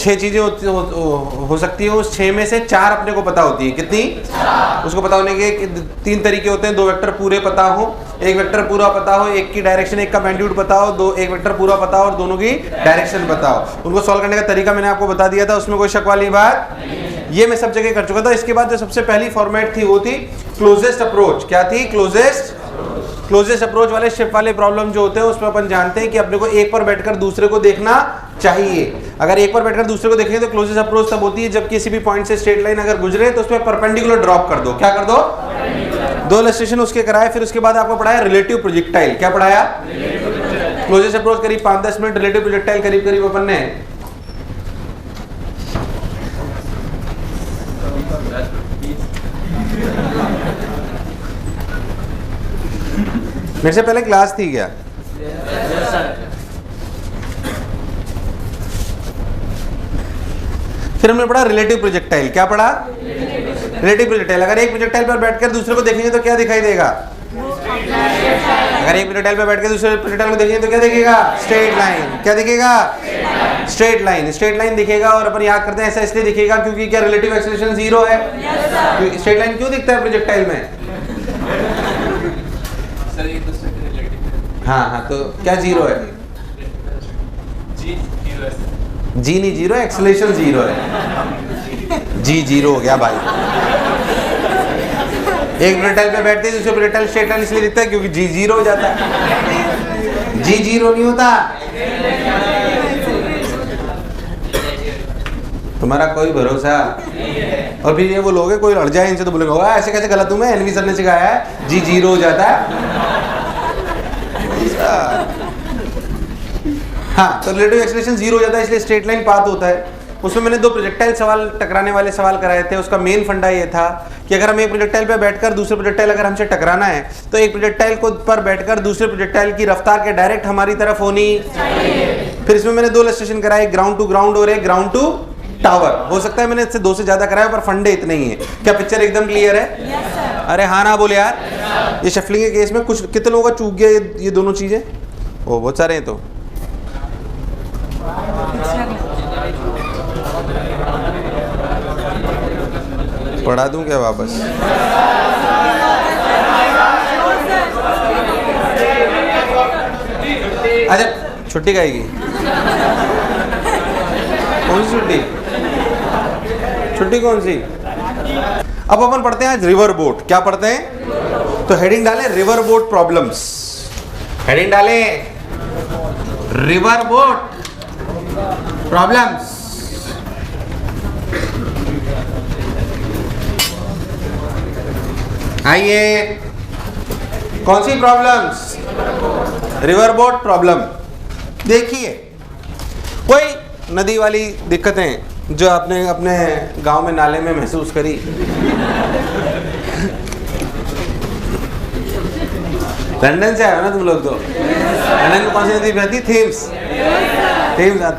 6 चीजें हो सकती है, उस 6 में से 4 अपने को पता होती है। कितनी? उसको पता होने के 3 तरीके होते हैं। 2 वेक्टर पूरे पता हो, 1 वेक्टर पूरा पता हो, एक की डायरेक्शन, एक का मैग्नीट्यूड पता हो, 1 वेक्टर पूरा पता हो और दोनों की डायरेक्शन पता हो। उनको सॉल्व करने का तरीका मैंने आपको बता दिया था, उसमें कोई शक वाली बात, ये मैं सब जगह कर चुका था। इसके बाद जो सबसे पहली फॉर्मेट थी वो थी क्लोजेस्ट अप्रोच। क्या थी? क्लोजेस्ट अप्रोच वाले शिफ्ट वाले प्रॉब्लम जो होते हैं उसमें अपन जानते हैं कि अपने को एक पर बैठकर दूसरे को देखना चाहिए। अगर एक पर बैठकर दूसरे को देखेंगे तो क्लोजेस्ट अप्रोच तब होती है जब किसी भी पॉइंट से स्ट्रेट लाइन अगर गुजरे तो उसमें परपेंडिकुलर ड्रॉप कर दो। क्या कर दो? 2 इलस्ट्रेशन उसके कराए। फिर उसके बाद आपको पढ़ाया रिलेटिव प्रोजेक्टाइल। क्या पढ़ाया? क्लोजेस्ट अप्रोच करीब 5-10 मिनट, रिलेटिव प्रोजेक्टाइल करीब अपन ने मेरे से पहले क्लास थी क्या? फिर हमने पढ़ा रिलेटिव प्रोजेक्टाइल। क्या पढ़ा? Relative projectile. अगर एक प्रोजेक्टाइल पर बैठकर दूसरे को देखेंगे तो क्या दिखाई देगा? अगर एक प्रोजेक्टाइल पर बैठकर दूसरे प्रोजेक्टाइल को देखेंगे तो क्या दिखेगा? Straight line. क्या दिखेगा? Straight line. स्ट्रेट लाइन दिखेगा और अपन याद करते हैं ऐसा इसलिए दिखेगा क्योंकि क्या रिलेटिव एक्सेलरेशन 0 है। स्ट्रेट लाइन क्यों दिखता है प्रोजेक्टाइल में? हाँ, तो क्या 0 है? जी नहीं 0 है, एक्सेलरेशन 0 है। जी 0 हो गया भाई। एक प्रोजेक्टाइल पे बैठते हैं दूसरे प्रोजेक्टाइल स्ट्रेट लाइन इसलिए दिखता है क्योंकि जी 0 हो जाता है। जी 0 नहीं होता। तुम्हारा कोई भरोसा। और फिर ये वो लोग कोई अड़ जाए इनसे तो बोलेंगे ऐसे कैसे गलत हूं मैं, एनवी सर ने सिखाया है जी 0 हो जाता है। हाँ, तो रिलेटिव एक्सेलरेशन 0 हो जाता है इसलिए स्ट्रेट लाइन पाथ होता है। उसमें मैंने 2 प्रोजेक्टाइल सवाल टकराने वाले सवाल कराए थे। उसका मेन फंडा ये था कि अगर हम एक प्रोजेक्टाइल पर बैठकर दूसरे प्रोजेक्टाइल अगर हमसे टकराना है तो एक प्रोजेक्टाइल को पर बैठकर दूसरे प्रोजेक्टाइल की रफ्तार के डायरेक्ट हमारी तरफ होनी चाहिए। फिर इसमें मैंने 2 इलस्ट्रेशन कराए, ग्राउंड टू ग्राउंड और एक ग्राउंड टू टावर। हो सकता है मैंने इससे 2 से ज्यादा कराया पर फंडे इतने ही है। क्या पिक्चर एकदम क्लियर है? अरे हाँ ना बोले यार। ये शफलिंग के केस में कुछ कितने लोगों का चूक गया ये दोनों चीजें? ओ बहुत सारे हैं। तो पढ़ा दूं क्या वापस? अच्छा छुट्टी खाएगी? कौन सी छुट्टी? छुट्टी कौन सी? अब अपन पढ़ते हैं आज रिवर बोट। क्या पढ़ते हैं? तो हेडिंग डालें रिवर बोट प्रॉब्लम्स। हेडिंग डालें रिवर बोट प्रॉब्लम्स। आइए, कौन सी प्रॉब्लम्स? River boat problem. देखिए, कोई नदी वाली दिक्कतें जो आपने अपने गांव में नाले में महसूस करी। लंदन से आए हो ना तुम लोग? तो लंदन में कौन सी नदी बहती? थेम्स।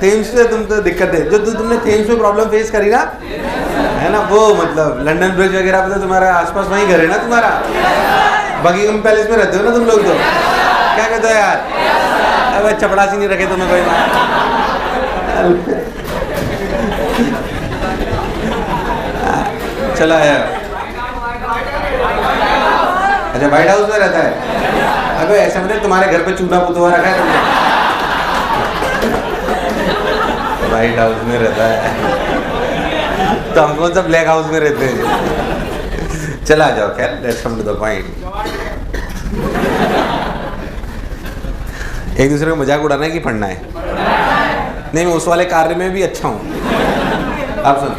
थेम्स से तुम तो दिक्कत है जो तुमने थेम्स में प्रॉब्लम फेस करी ना, है ना, वो मतलब लंदन ब्रिज वगैरह पे तो तुम्हारा आसपास वहीं घर है ना तुम्हारा। बकिंगम पैलेस में रहते हो ना तुम लोग? तो क्या कहते हो यार? अब चपड़ासी नहीं रखे तुम्हें कोई। चला यार। अच्छा, व्हाइट हाउस में रहता है? अबे ऐसा मतलब तुम्हारे घर पे चूना पुतवा रखा है तुमने? व्हाइट हाउस में रहता है तो हम कौन सा ब्लैक हाउस में रहते हैं? चला जाओ, खैर let's come to the point. एक दूसरे को मजाक उड़ाना है कि पढ़ना है? नहीं, मैं उस वाले कार्य में भी अच्छा हूँ। आप सुन,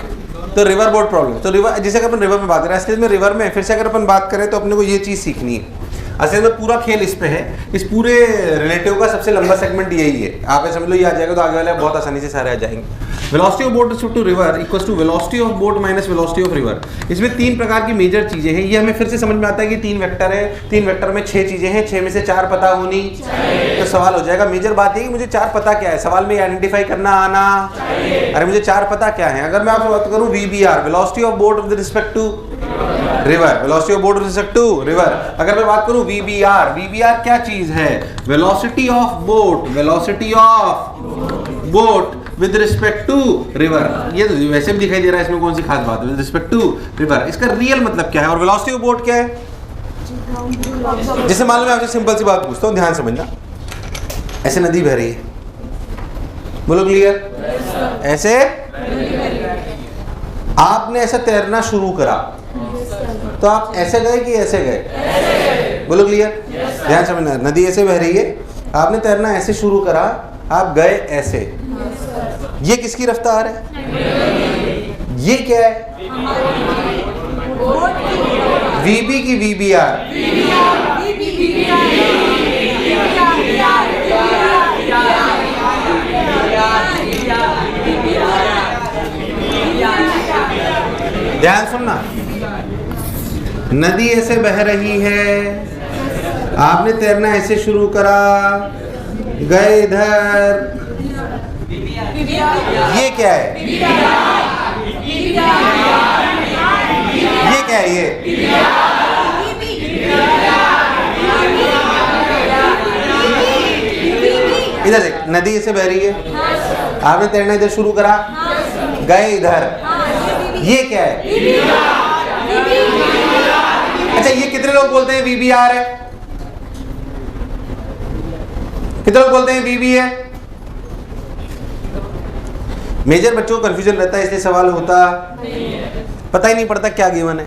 तो रिवर बोट प्रॉब्लम। तो रिवर, जैसे अगर अपन रिवर में बात करें, असली में रिवर में फिर से अगर अपन बात करें तो अपने को ये चीज़ सीखनी है। असल में पूरा खेल इस पे है। इस पूरे रिलेटिव का सबसे लंबा सेगमेंट यही है। आप समझ लो ये आ जाएगा तो आगे वाले बहुत आसानी से सारे आ जाएंगे। Velocity of boat to river equals to velocity of boat minus velocity of river. इसमें 3 प्रकार की मेजर चीजें हैं। ये हमें फिर से समझ में आता है कि 3 वेक्टर है, 3 वेक्टर में 6 चीजें हैं, 6 में से 4 पता होनी चाहिए। तो सवाल हो जाएगा, मेजर बात है कि मुझे 4 पता क्या है, सवाल में आइडेंटिफाई करना आना चाहिए। अरे मुझे 4 पता क्या है? अगर मैं आपसे बात करूं VBR, velocity of boat with respect to river, velocity of boat with respect to river. अगर मैं बात करूं VBR क्या चीज है? Velocity of boat, velocity of boat with respect to river. ये तो वैसे भी दिखाई दे रहा है, इसमें कौन सी खास बात है? विद रिस्पेक्ट टू रिवर, इसका रियल मतलब क्या है? और वेलोसिटी ऑफ बोट क्या है? जैसे मान लो मैं आपसे सिंपल सी बात पूछता हूँ, ध्यान समझना। ऐसे नदी बह रही है, बोलो क्लियर? ऐसे आपने ऐसा तैरना शुरू करा, तो आप ऐसे गए कि ऐसे गए? बोलो क्लियर? ध्यान समझना, नदी ऐसे बह रही है, आपने तैरना ऐसे शुरू करा, आप गए ऐसे। ये किसकी रफ्तार है? ये क्या है? वीबी की वीबीआर। ध्यान सुनना, नदी ऐसे बह रही है, आपने तैरना ऐसे शुरू करा, गए इधर। ये क्या है? ये क्या है? ये इधर देख, नदी ऐसे बह रही है, आपने तैरना इधर शुरू करा, गए इधर। ये क्या है? अच्छा, ये कितने लोग बोलते हैं वीबीआर है? कितने लोग बोलते हैं वीबी है? मेजर बच्चों को कंफ्यूजन रहता है, इसलिए सवाल होता पता ही नहीं पड़ता क्या गिवन है,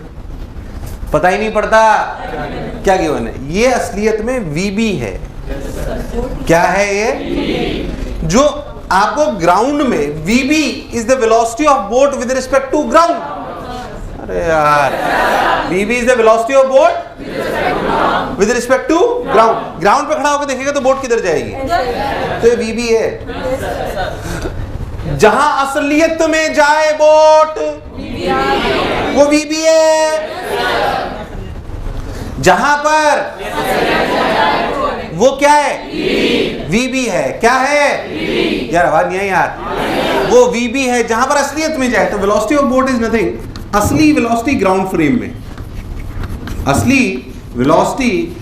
पता ही नहीं पड़ता क्या गिवन है। ये असलियत में वीबी है। क्या है ये? जो आपको ग्राउंड में VB is the velocity of boat with respect to ground. अरे यार, VB is the velocity of boat with respect to ground. Ground पे खड़ा होकर देखेगा तो बोट किधर जाएगी? तो ये वीबी है। जहां असलियत में जाए बोट वो वीबी है। जहां पर वो क्या है? वीबी है। क्या है यार? आवाज नहीं आई यार। वो वीबी है जहां पर असलियत में जाए। तो velocity of boat is nothing, असली वेलोसिटी ग्राउंड फ्रेम में, असली वेलोसिटी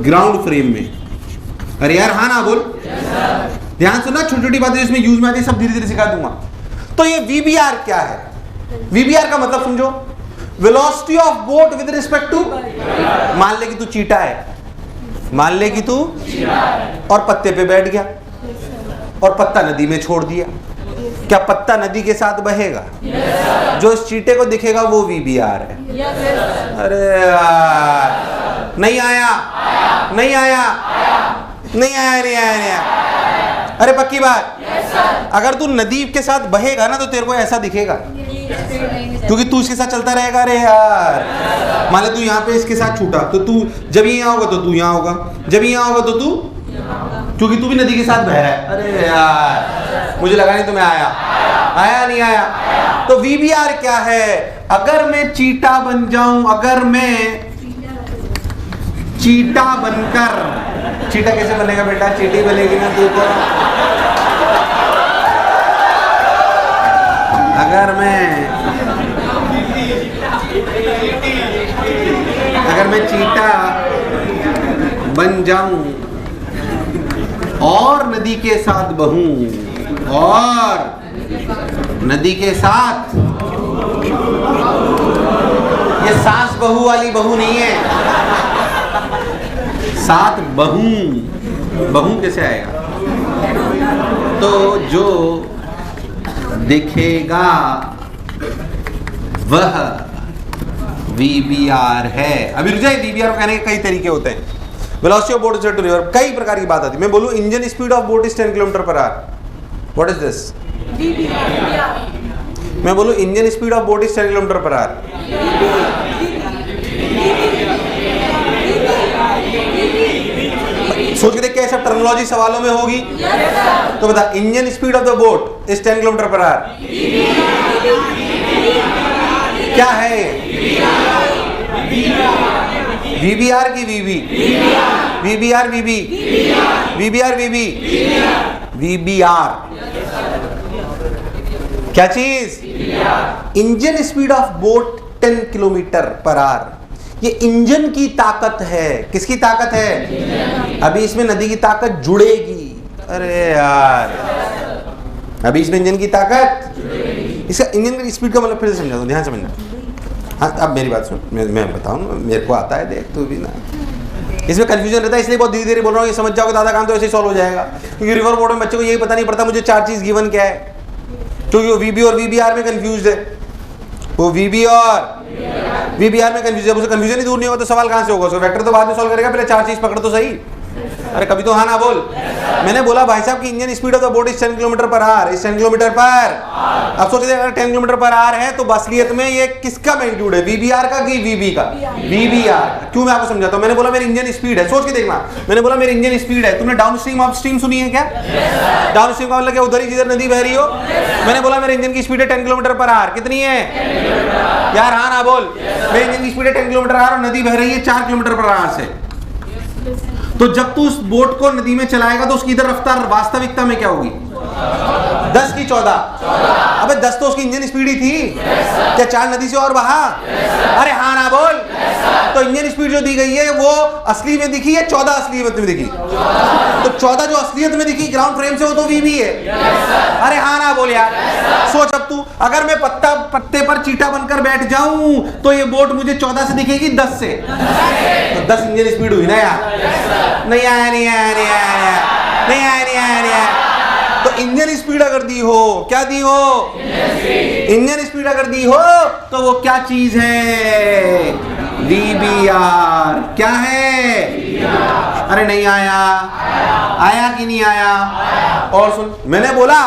ग्राउंड फ्रेम में। अरे यार हाँ ना बोल। ध्यान सुनना, छोटी छोटी बातें जिसमें यूज में आती है सब धीरे धीरे सिखा दूंगा। तो ये वीबीआर क्या है? वीबीआर का मतलब समझो, velocity of boat with respect to. मान ले कि तू चीटा है, मान ले कि तू और पत्ते पे बैठ गया और पत्ता नदी में छोड़ दिया, क्या पत्ता नदी के साथ बहेगा? जो इस चीटे को दिखेगा वो वीबीआर है। अरे यार, नहीं आया, नहीं आया, नहीं आया, नहीं आया, नहीं आया। अरे पक्की बात, अगर तू नदी के साथ बहेगा ना तो तेरे को ऐसा दिखेगा, क्योंकि तू इसके साथ चलता रहेगा। अरे यार, मान ले तू यहाँ पे इसके साथ छूटा, तो तू जब ये यहाँ होगा तो तू यहाँ होगा, जब यहाँ होगा तो तू, क्योंकि तू भी नदी के साथ बह रहा है। अरे यार, मुझे लगा नहीं तुम्हें आया, आया नहीं आया। तो वीबीआर क्या है? अगर मैं चीटा बन जाऊं, अगर मैं चीटा बनकर, चीटा कैसे बनेगा बेटा? चीटी बनेगी ना तू तो। अगर मैं चीटा बन जाऊं और नदी के साथ बहूं, और नदी के साथ, ये सास बहू वाली बहू नहीं है, साथ बहूं। बहूं कैसे आएगा? तो जो दिखेगा वह वीबीआर है। अभी रुक जाए, वीबीआर को कहने के कई तरीके होते हैं। Velocity of boat to river, कई प्रकार की बात आती है। मैं बोलूं engine speed of boat is 10 kilometre per hour, what is this? मैं बोलूं engine speed of boat is 10 kilometre per hour, सोच के देख क्या सब टर्मिनोलॉजी सवालों में होगी? तो बता, engine speed of the boat is 10 kilometre per our. क्या है? वीबीआर की वीबी, VBR VB, VBR VB, VBR क्या चीज? Engine speed of boat 10 kilometre per our. ये इंजन की ताकत है। किसकी ताकत है? अभी इसमें नदी की ताकत जुड़ेगी। अरे यार, अभी इसमें इंजन की ताकत, इसका इंजन की स्पीड का मतलब फिर से समझा दो, ध्यान समझना। हाँ अब मेरी बात सुन, मैं बताऊँ, मेरे को आता है, देख तू भी ना। इसमें कंफ्यूजन रहता है, इसलिए बहुत धीरे धीरे बोल रहा हूँ, ये समझ जाओगे दादा काम तो ऐसे ही सॉल्व हो जाएगा। क्योंकि रिवर बोर्ड में बच्चे को यही पता नहीं पड़ता मुझे 4 चीज गिवन क्या है, क्योंकि वो वीबी और वीबीआर में कंफ्यूज है। वो वीबी और वीबीआर में कंफ्यूज है, उसे कंफ्यूजन ही दूर नहीं होगा तो सवाल कहाँ से होगा? उसको वेक्टर तो बाद में सॉल्व करेगा, पहले 4 चीज पकड़ तो सही। अरे कभी तो हाँ ना बोल। मैंने बोला भाई साहब की engine speed of the boat is 10 kilometre per our, इस 10 किलोमीटर पर। अब सोचिए अगर 10 किलोमीटर पर आवर है तो असलियत में ये किसका मैग्नीट्यूड है, वीबीआर का कि वीबी का? वीबीआर। क्यों मैं आपको समझाता हूँ। मैंने बोला मेरी इंजन स्पीड है, सोच के देखना, मैंने बोला मेरी इंजन स्पीड है। तुमने डाउन स्ट्रीम अप स्ट्रीम सुनी है क्या? डाउन स्ट्रीम का मतलब क्या? उधर ही जिधर नदी बह रही हो। मैंने बोला मेरी इंजन की स्पीड है 10 किलोमीटर पर आवर, कितनी है यार? हाँ ना बोल। मेरी इंजन की स्पीड है 10 किलोमीटर पर आवर और नदी बह रही है 4 किलोमीटर पर आवर से। तो जब तू उस बोट को नदी में चलाएगा तो उसकी इधर रफ्तार वास्तविकता में क्या होगी? 10 की 14। अबे 10 तो उसकी इंजन स्पीड ही थी। क्या 4 नदी से और बहा? अरे हाँ ना बोल। तो इंजन स्पीड जो दी गई है वो असली में दिखी है, 14 असलियत में दिखी। तो 14 जो असलियत में दिखी ग्राउंड फ्रेम से, वो तो वीबी है। अरे हाँ ना बोल यार। सोच अब तू, अगर मैं पत्ते पर चीटा बनकर बैठ जाऊं तो ये बोट मुझे 14 से दिखेगी 10 से, तो 10 इंजन स्पीड हुई ना यार। नहीं आया, नहीं आया, नहीं आया, नहीं आया, नहीं आया, नहीं आया। तो इंजन स्पीड अगर दी हो, क्या दी हो? इंजन स्पीड अगर दी हो तो वो क्या चीज है? वीबीआर। क्या है? अरे नहीं आया, आया कि नहीं आया? और सुन, मैंने बोला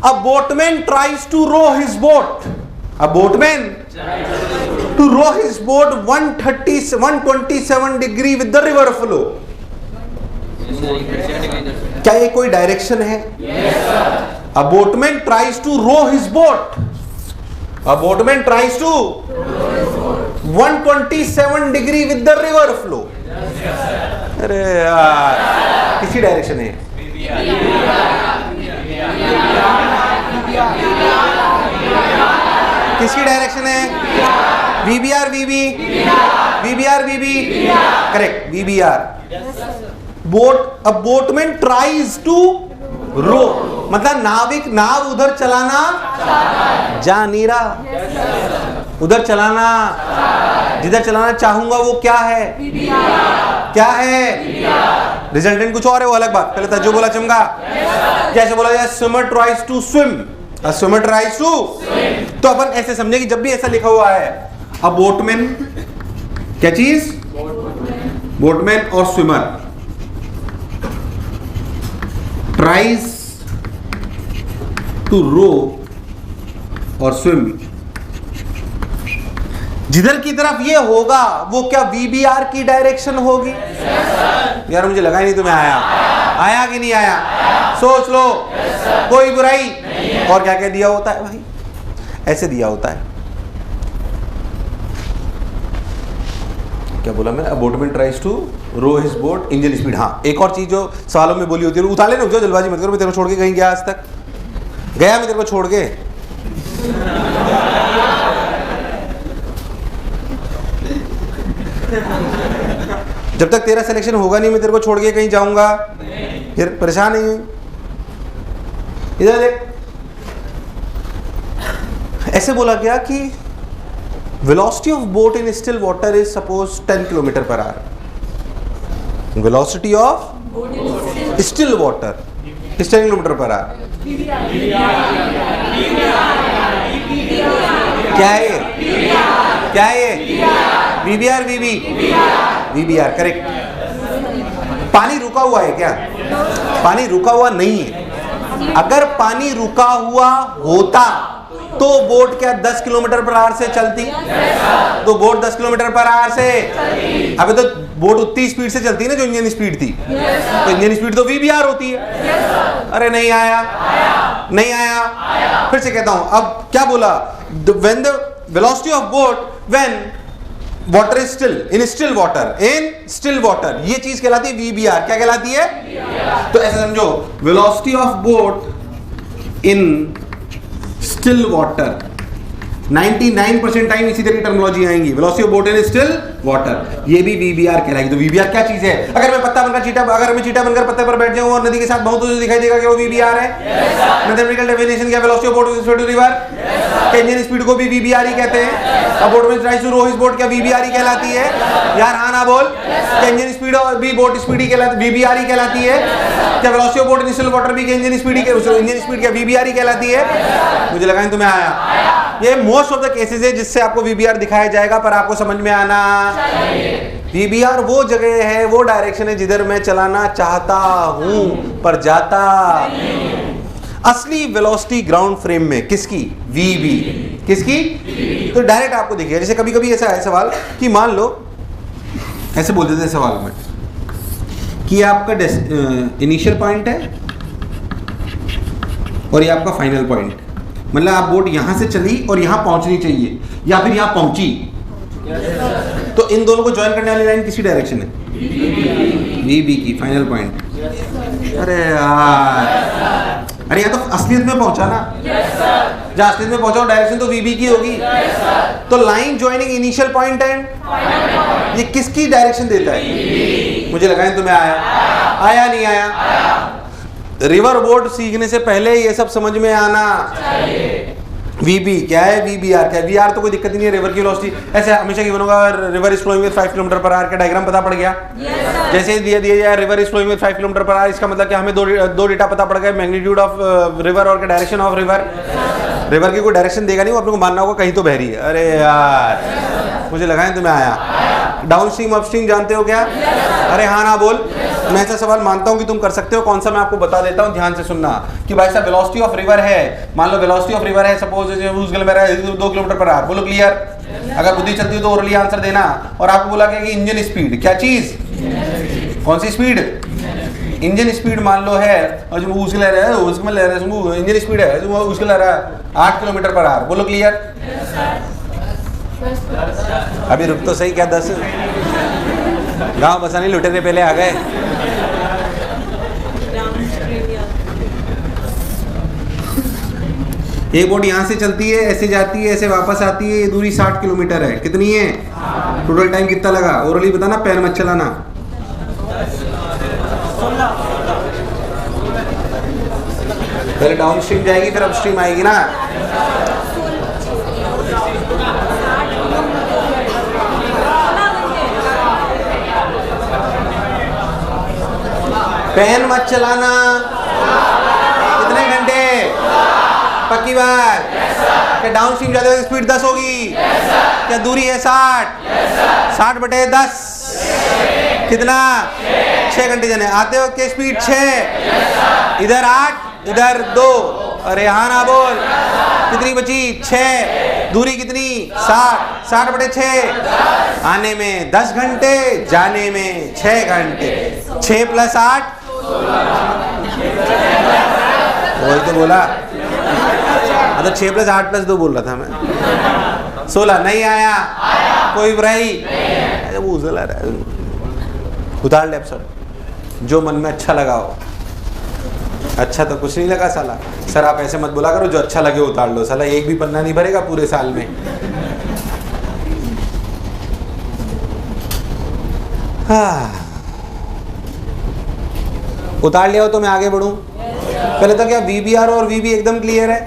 a boatman tries to row his boat, a boatman to row his boat 127 degree with the river flow. क्या ये कोई डायरेक्शन है? A boatman tries to row his boat, a boatman tries to 127 degree with the river flow. अरे यार किसी direction है? किसकी direction है? VBR VB, VBR VB, correct, VBR. Boat, a boatman tries to row, मतलब नाविक नाव उधर चलाना जा नहीं रहा, उधर चलाना, जिधर चलाना चाहूंगा वो क्या है? क्या है? रिजल्टेंट कुछ और है, वो अलग बात। पहले तर्जुमा बोला चमका, जैसे बोला जाए swimmer tries to swim, a swimmer tries to, तो अपन ऐसे समझे कि जब भी ऐसा लिखा हुआ है अ बोटमैन, क्या चीज? बोटमैन और स्विमर ट्राइज टू रो और स्विम, जिधर की तरफ ये होगा वो क्या वीबीआर की डायरेक्शन होगी? यार मुझे लगा ही नहीं तुम्हें आया, आया कि नहीं आया? सोच लो, कोई बुराई। और क्या क्या दिया होता है भाई? ऐसे दिया होता है, क्या बोला मैं? Boatman tries to row his boat, engine speed. हाँ एक और चीज जो सवालों में बोली होती है, उठा लेना, जल्दबाजी मत करो। मैं तेरे को छोड़ के कहीं गया आज तक? गया मैं तेरे को छोड़ के? जब तक तेरा सिलेक्शन होगा नहीं मैं तेरे को छोड़ के कहीं जाऊंगा? फिर परेशान नहीं हुई। इधर देख, ऐसे बोला गया कि velocity of boat in still water is suppose 10 kilometre per our. Velocity of still water is 10 kilometre per our. क्या है ये? क्या है ये? VBR VB, VBR correct. पानी रुका हुआ है क्या? पानी रुका हुआ नहीं है। अगर पानी रुका हुआ होता तो बोट क्या 10 किलोमीटर पर आवर से चलती? तो बोट 10 किलोमीटर पर आवर से, अबे तो बोट उतनी स्पीड से चलती है ना जो इंजन स्पीड थी। तो इंजन स्पीड तो वीबीआर होती है। अरे नहीं आया, नहीं आया। फिर से कहता हूं, अब क्या बोला? When the velocity of boat when water is still, in still water, in still water, ये चीज कहलाती है वीबीआर। क्या कहलाती है? तो ऐसे समझो, velocity of boat in still water, 99% time इसी तरह की टर्मिनोलॉजी आएंगी। Velocity of boat in still water, ये भी वीबीआर कहलाएगी। तो वीबीआर क्या चीज है? अगर मैं पत्ता बनकर चीटा, अगर मैं चीटा बनकर पत्ते पर बैठ जाऊं और नदी के साथ बहूं तो दिखाई देगा कि वो वीबीआर है। मैथमेटिकल डेफिनेशन क्या? Velocity of boat with respect to river, के इंजन स्पीड को भी वीबीआर ही कहते हैं। अब बोट में tries to row his boat क्या वीबीआर ही कहलाती है? यार हाँ ना बोल। क्या इंजन स्पीड और भी बोट स्पीड ही कहलाती, वीबीआर ही कहलाती है? क्या velocity of boat in still water भी के इंजन स्पीड ही, इंजन स्पीड क्या वीबीआर ही कहलाती है? मुझे लगा तुम्हें आया। ये मोस्ट ऑफ द केसेस है जिससे आपको वीबीआर दिखाया जाएगा, पर आपको समझ में आना चाहिए। वीबीआर वो जगह है, वो डायरेक्शन है जिधर मैं चलाना चाहता हूं पर जाता। असली वेलोसिटी ग्राउंड फ्रेम में किसकी? वीबी। किसकी? तो डायरेक्ट आपको देखिए, जैसे कभी कभी ऐसा है सवाल कि मान लो ऐसे बोल देते हैं सवाल में कि आपका इनिशियल पॉइंट है और ये आपका फाइनल पॉइंट, मतलब आप बोट यहां से चली और यहां पहुंचनी चाहिए या फिर यहां पहुंची, तो इन दोनों को ज्वाइन करने वाली लाइन किसी डायरेक्शन है? वीबी की, फाइनल पॉइंट। अरे यार, अरे या तो असलियत में पहुंचा ना, जहां असलियत में पहुंचा डायरेक्शन तो वीबी की होगी। तो line joining initial point and, ये किसकी डायरेक्शन देता है? मुझे लगा तुम्हें आया नहीं आया? रिवर बोट सीखने से पहले ये सब समझ में आना चाहिए। वीबी क्या है? वीबीआर क्या है? वीआर तो कोई दिक्कत ही नहीं है, रिवर की वेलोसिटी ऐसे हमेशा गिवन होगा, river is flowing with 5 kilometre per hour का डायग्राम पता पड़ गया। जैसे ही दिया जाए river is flowing with 5 kilometre per hour, इसका मतलब कि हमें दो डेटा पता पड़ गए, मैग्नीट्यूड ऑफ रिवर और डायरेक्शन ऑफ रिवर। रिवर की कोई डायरेक्शन देगा नहीं, वो अपने को मानना होगा कहीं तो बह रही है। अरे यार, मुझे लगा तुम्हें आया। डाउन स्ट्रीम अप स्ट्रीम जानते हो क्या? अरे हाँ ना बोल। मैं ऐसा सवाल मानता हूं कि तुम कर सकते हो, कौन सा मैं आपको बता देता हूं, ध्यान से सुनना। कि भाई साहब वेलोसिटी ऑफ रिवर है, मान लो वेलोसिटी ऑफ रिवर है, सपोज 2 किलोमीटर पर आवर, बोलो क्लियर। अगर बुद्धि चलती हो तो ओरली आंसर देना। और आपको बोला गया कि इंजन स्पीड क्या चीज, कौन सी स्पीड? इंजन स्पीड मान लो है, और जो उसके ले रहा है उसमें ले रहा है, इंजन स्पीड है जो उसके ले रहा है 8 किलोमीटर पर आवर, बोलो क्लियर। अभी रुक तो सही, क्या 10 गांव बसाने लुटेरे पहले आ गए। एक बोट यहाँ से चलती है, ऐसे जाती है, ऐसे वापस आती है, ये दूरी 60 किलोमीटर है। कितनी है? टोटल टाइम कितना लगा? ओरली बताना, पैर मत चलाना। पहले डाउन स्ट्रीम जाएगी फिर अप स्ट्रीम आएगी ना। पेन मत चलाना। कितने घंटे? पक्की बात? क्या डाउन स्ट्रीम जाते हुए स्पीड 10 होगी? क्या दूरी है 60? 60/10 कितना? 6 घंटे जाने। आते हो के स्पीड 6, इधर 8, इधर 2। अरे हाँ ना बोल। कितनी बची? 6। दूरी कितनी? 60। 60/6। आने में 10 घंटे, जाने में 6 घंटे। 6 + 8, वही तो बोला। तो 6 + 8 + 2 बोल रहा था मैं। 16 नहीं आया? कोई बुराई? उतार ले सर, जो मन में अच्छा लगा हो। अच्छा तो कुछ नहीं लगा साला। सर आप ऐसे मत बोला करो, जो अच्छा लगे उतार लो। साला एक भी पन्ना नहीं भरेगा पूरे साल में। हाँ, उतार लिया हो तो मैं आगे बढ़ूं। पहले तो क्या वीबीआर और वीबी एकदम क्लियर है।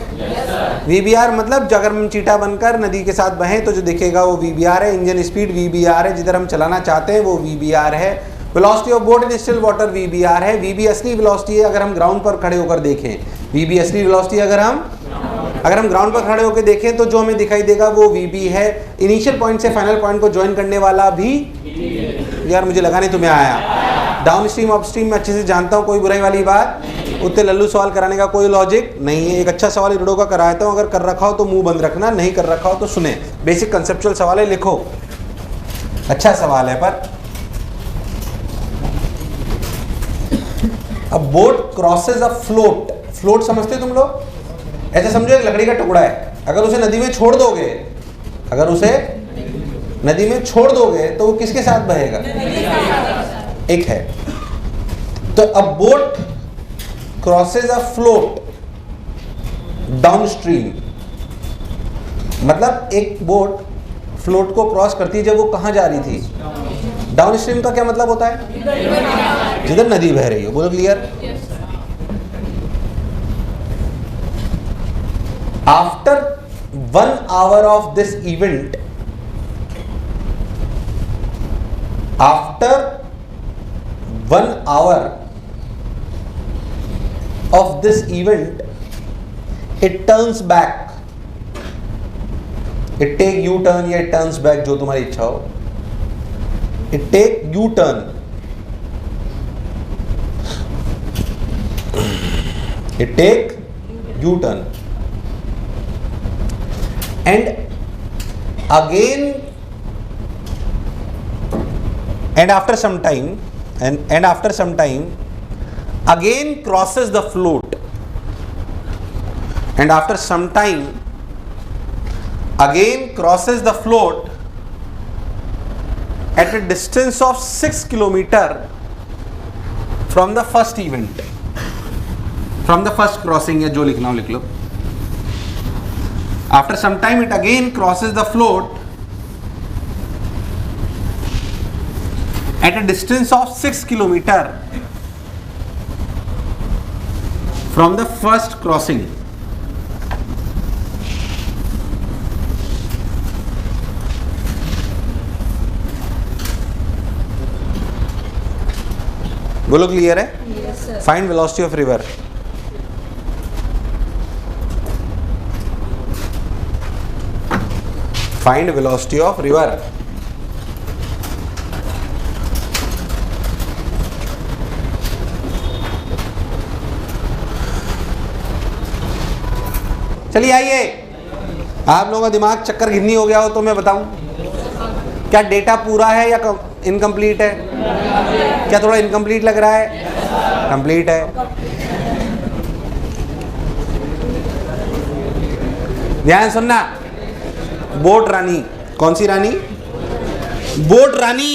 वीबीआर मतलब अगर हम चीटा बनकर नदी के साथ बहें तो जो दिखेगा वो वीबीआर है। इंजन स्पीड वीबीआर है, जिधर हम चलाना चाहते हैं वो वीबीआर है। Velocity of boat in still water VBR है। वीबी असली वेलोसिटी है अगर हम ग्राउंड पर खड़े होकर देखें। वीबी असली वेलोसिटी अगर हम ग्राउंड पर खड़े होकर देखें तो जो हमें दिखाई देगा वो वीबी है। इनिशियल पॉइंट से फाइनल पॉइंट को ज्वाइन करने वाला भी, यार मुझे लगा नहीं तुम्हें आया। डाउन स्ट्रीम अप स्ट्रीम में अच्छे से जानता हूँ, कोई बुराई वाली बात। उतने लल्लू सवाल कराने का कोई लॉजिक नहीं है। एक अच्छा सवाल इडो का कराता हूँ, अगर कर रखा हो तो मुंह बंद रखना, नहीं कर रखा हो तो सुने। बेसिक कंसेप्चुअल सवाल है, लिखो। अच्छा सवाल है पर अब बोट क्रॉसेज अ फ्लोट। फ्लोट समझते हो तुम लोग? ऐसे समझो एक लकड़ी का टुकड़ा है, अगर उसे नदी में छोड़ दोगे, तो वो किसके साथ बहेगा? एक है। तो अब बोट क्रॉसेज अ फ्लोट डाउन स्ट्रीम, मतलब एक बोट फ्लोट को क्रॉस करती है जब वो कहाँ जा रही थी? डाउन स्ट्रीम का क्या मतलब होता है? जिधर नदी बह रही हो। बोलो clear? After 1 hour of this event, after 1 hour of this event, it turns back. It take U-turn या it turns back, जो तुम्हारी इच्छा हो. It take U-turn. It take U-turn. And again, and after some time, and after some time, again crosses the float. And after some time, again crosses the float at a distance of 6 kilometers from the first event, from the first crossing. या जो लिखना हो लिख लो. After some time, it again crosses the float at a distance of 6 kilometers from the first crossing. बोलो clear है? Yes, sir. Find velocity of river. Find velocity of river. चलिए आइए, आप लोगों का दिमाग चक्कर घिन्नी हो गया हो तो मैं बताऊं, क्या डेटा पूरा है या इनकम्प्लीट है? क्या थोड़ा इनकम्प्लीट लग रहा है? कंप्लीट है. ध्यान सुनना. बोट रानी. कौन सी रानी? बोट रानी.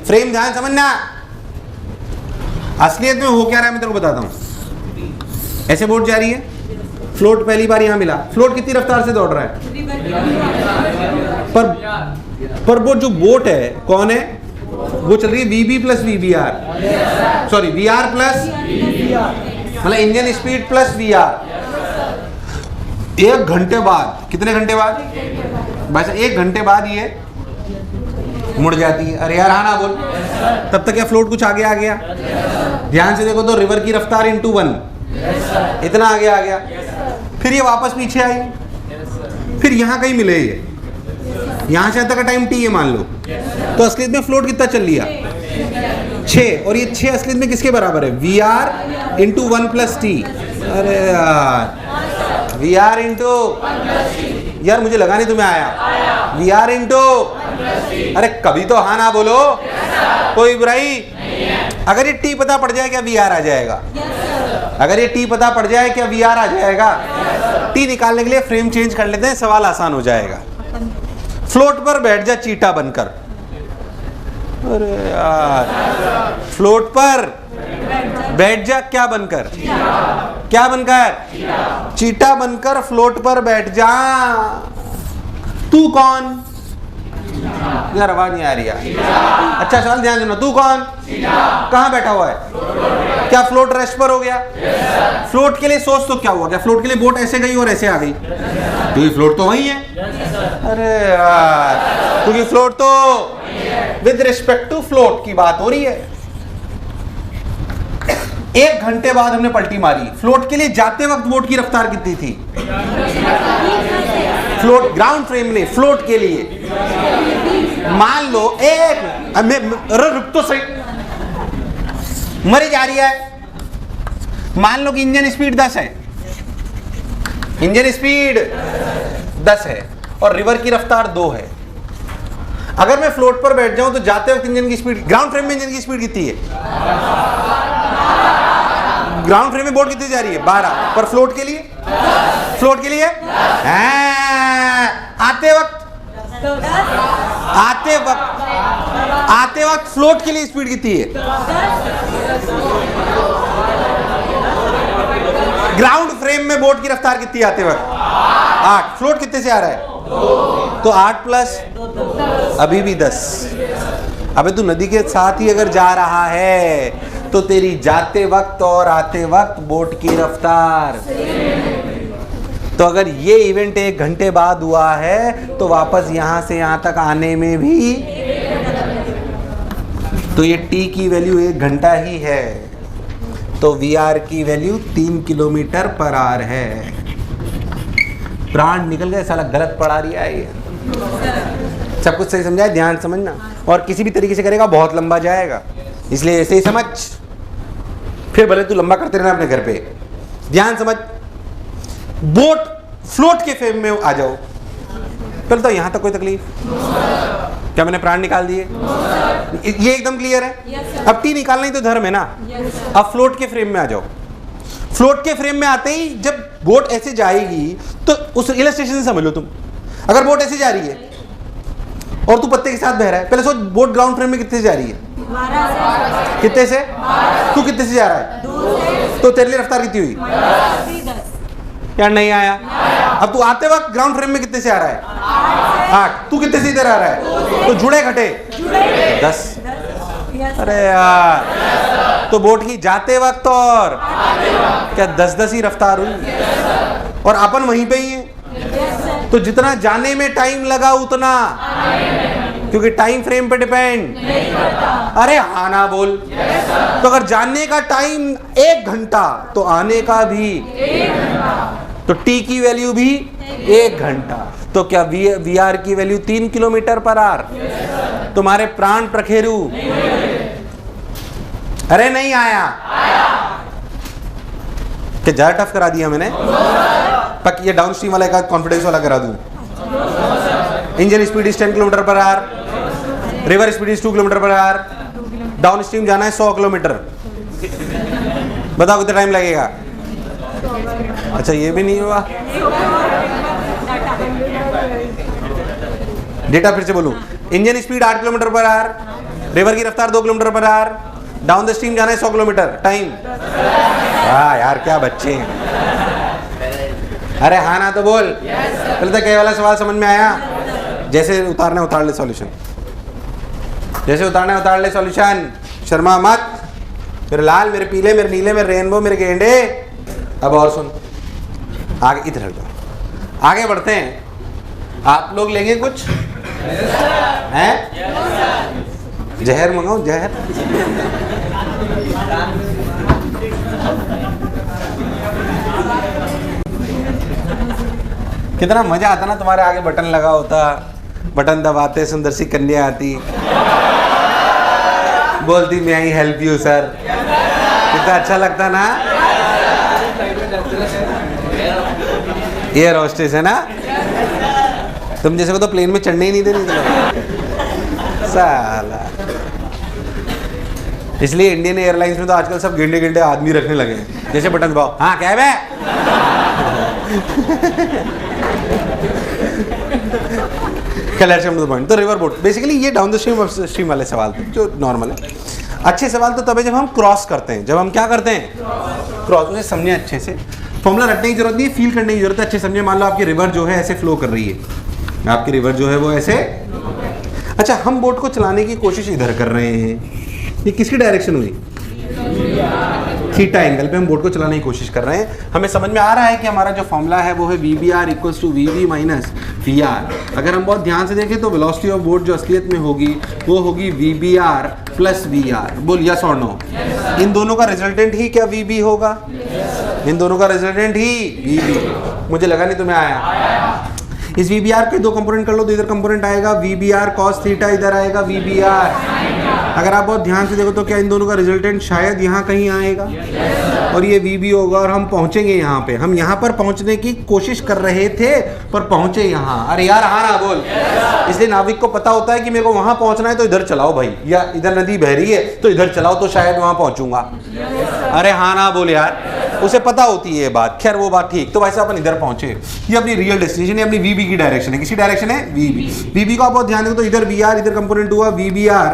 फ्रेम ध्यान समझना. असलियत में हो क्या रहा है मैं तेरे को बताता हूं. ऐसे बोट जा रही है, फ्लोट पहली बार यहां मिला. फ्लोट कितनी रफ्तार से दौड़ रहा है? पर वो जो बोट है कौन है? वो चल रही है VB plus VBR, sorry VR plus, मतलब इंजन स्पीड प्लस VR. 1 घंटे बाद, कितने घंटे बाद? बस 1 घंटे बाद ये मुड़ जाती है. अरे यार हाँ ना बोल. तब तक क्या फ्लोट कुछ आगे आ गया? ध्यान से देखो तो रिवर की रफ्तार into 1 इतना आगे आ गया. फिर ये वापस पीछे आई, फिर यहाँ कहीं मिले ये, यहाँ से तक का टाइम T है मान लो. तो असलियत में फ्लोट कितना चल लिया? 6. और ये 6 असलियत में किसके बराबर है? VR into 1 plus T. अरे यार VR into, यार मुझे लगा नहीं तुम्हें आया. VR into, अरे कभी तो हाँ ना बोलो. कोई बुराई? अगर ये T पता पड़ जाए क्या VR आ जाएगा? अगर ये T पता पड़ जाए क्या VR आ जाएगा? T निकालने के लिए फ्रेम चेंज कर लेते हैं, सवाल आसान हो जाएगा. फ्लोट पर बैठ जा चीटा बनकर. अरे यार फ्लोट पर बैठ जा क्या बनकर? क्या बनकर? चीटा बनकर फ्लोट पर बैठ जा. तू कौन? यार आवाज नहीं आ रही है. अच्छा सवाल ध्यान देना. तू कौन? कहाँ बैठा हुआ है? क्या फ्लोट रेस्ट पर हो गया? फ्लोट के लिए सोच तो क्या हुआ? क्या फ्लोट के लिए बोट ऐसे गई और ऐसे आ गई? क्योंकि फ्लोट तो वही है. अरे यार क्योंकि फ्लोट तो विद रिस्पेक्ट टू फ्लोट की बात हो रही है. 1 घंटे बाद हमने पलटी मारी. फ्लोट के लिए जाते वक्त बोट की रफ्तार कितनी थी? फ्लोट ग्राउंड फ्रेम में फ्लोट के लिए मान लो रुक तो सही, मरी जा रही है. मान लो कि इंजन स्पीड 10 है, इंजन स्पीड 10 है और रिवर की रफ्तार 2 है. अगर मैं फ्लोट पर बैठ जाऊं तो जाते वक्त इंजन की स्पीड, ग्राउंड फ्रेम में इंजन की स्पीड कितनी है? ग्राउंड फ्रेम में बोट कितनी जा रही है? 12. पर फ्लोट के लिए, फ्लोट के लिए आते वक्त फ्लोट के लिए स्पीड कितनी है? ग्राउंड फ्रेम में बोट की रफ्तार कितनी आते वक्त? 8. फ्लोट कितने से आ रहा है? तो 8 प्लस अभी भी 10। अबे तू नदी के साथ ही अगर जा रहा है तो तेरी जाते वक्त और आते वक्त बोट की रफ्तार। तो अगर ये इवेंट 1 घंटे बाद हुआ है तो वापस यहां से यहां तक आने में भी, तो ये टी की वैल्यू 1 घंटा ही है। तो वी आर की वैल्यू 3 किलोमीटर पर आवर है। प्राण निकल गए, साला गलत पढ़ा रहा है ये। सब कुछ सही समझाए, ध्यान समझना। और किसी भी तरीके से करेगा बहुत लंबा जाएगा, इसलिए ऐसे ही समझ, फिर भले तू लंबा करते रहना अपने घर पे। ध्यान समझ, बोट फ्लोट के फेम में आ जाओ। पहले तो यहां तक कोई तकलीफ? क्या मैंने प्राण निकाल दिए? ये एकदम क्लियर है। अब टी निकालना ही तो धर्म है ना। अब फ्लोट के फ्रेम में आ जाओ। फ्लोट के फ्रेम में आते ही जब बोट ऐसे जाएगी तो उस इलस्ट्रेशन से समझ लो तुम, अगर बोट ऐसे जा रही है और तू पत्ते के साथ बह रहा है, पहले सोच बोट ग्राउंड फ्रेम में कितने से जा रही है? कितने से? तू कितने से जा रहा है? तो तेरे लिए रफ्तार कितनी हुई? यार नहीं आया। अब तू आते वक्त ग्राउंड फ्रेम में कितने से आ रहा है? 8। तू कितने से इधर आ रहा है? तो जुड़े घटे 10। अरे यार, तो बोट की जाते वक्त और क्या 10-10 ही रफ्तार हुई, और अपन वहीं पे ही है। तो जितना जाने में टाइम लगा उतना, क्योंकि टाइम फ्रेम पे डिपेंड। अरे हाँ ना बोल। तो अगर जाने का टाइम 1 घंटा तो आने का भी, तो टी की वैल्यू भी 1 घंटा। तो क्या वी आर की वैल्यू 3 किलोमीटर पर आवर? तुम्हारे प्राण प्रखेरु? अरे नहीं आया। क्या ज्यादा टफ करा दिया मैंने? पक ये डाउन स्ट्रीम वाला एक कॉन्फिडेंस वाला करा दूं। Engine speed is 10 kilometre per our, river speed is 2 kilometre per our, down stream जाना है 100 किलोमीटर। बताओ कितना टाइम लगेगा? अच्छा ये भी नहीं हुआ। डेटा फिर से बोलूं, engine speed 8 kilometre per our, river की रफ्तार 2 kilometre per our, down the stream जाना है 100 किलोमीटर। टाइम? हाँ यार क्या बच्चे हैं। अरे हाँ ना तो बोल। पहले तो क्या वाला सवाल समझ में आया? जैसे उतारना उतार ले सॉल्यूशन, जैसे उतारना उतार ले सॉल्यूशन। शर्मा मत। मेरे लाल, मेरे पीले, मेरे नीले, मेरे रेनबो, मेरे गेंडे। अब और सुन, आगे इधर हट जाओ, आगे बढ़ते हैं। आप लोग लेंगे कुछ हैं? जहर मंगाओ, जहर। कितना मजा आता ना, तुम्हारे आगे बटन लगा होता, बटन दबाते सुंदर सी कन्या आती, बोलती मैं आई हेल्प यू सर। कितना अच्छा लगता ना। एयर होस्टेस है ना, तुम जैसे को तो प्लेन में चढ़ने ही नहीं देनी साला। इसलिए इंडियन एयरलाइंस में तो आजकल सब गिंडे गिंडे आदमी रखने लगे हैं, जैसे बटन दबाओ, हाँ क्या है पॉइंट। तो रिवर बोट बेसिकली ये डाउन द स्ट्रीम वाले सवाल थे जो नॉर्मल है। अच्छे सवाल तो तब है जब हम क्रॉस करते हैं। जब हम क्या करते हैं? क्रॉस। उसे समझे अच्छे से, फॉर्मूला रटने की जरूरत नहीं है, फील करने की जरूरत है। अच्छे समझे, मान लो आपकी रिवर जो है ऐसे फ्लो कर रही है, आपकी रिवर जो है वो ऐसे। अच्छा, हम बोट को चलाने की कोशिश इधर कर रहे हैं, ये किसकी डायरेक्शन हुई? थीटा एंगल पे हम बोट को चलाने की कोशिश कर रहे हैं। हमें समझ में आ रहा है कि हमारा जो फॉर्मूला है वो है VBR equals to VV minus VR। अगर हम बहुत ध्यान से देखें तो वेलोसिटी ऑफ बोट जो असलियत में होगी वो होगी VBR प्लस VR। बोल यस और नो। इन दोनों का रिजल्टेंट ही क्या VB होगा? इन दोनों का रिजल्टेंट ही VB। मुझे लगा नहीं तुम्हें आया। इस VBR के 2 कंपोनेंट कर लो तो इधर कंपोनेंट आएगा VBR cos थीटा, इधर आएगा VBR। अगर आप बहुत ध्यान से देखो तो क्या इन दोनों का रिजल्टेंट शायद यहाँ कहीं आएगा और ये VB होगा और हम पहुंचेंगे यहाँ पे। हम यहाँ पर पहुंचने की कोशिश कर रहे थे पर पहुंचे यहाँ। अरे यार हाँ ना बोल। इसलिए नाविक को पता होता है कि मेरे को वहाँ पहुंचना है तो इधर चलाओ भाई, या इधर नदी बह रही है तो इधर चलाओ तो शायद वहाँ पहुंचूंगा। अरे हाँ ना बोल यार, उसे पता होती है ये बात। खैर वो बात ठीक। तो वैसे अपन इधर पहुंचे, ये अपनी रियल डेस्टिनेशन है, अपनी VB की डायरेक्शन है। किसी डायरेक्शन है? VB। VB को आप बहुत ध्यान दो तो इधर VR, इधर कंपोनेंट हुआ VBR,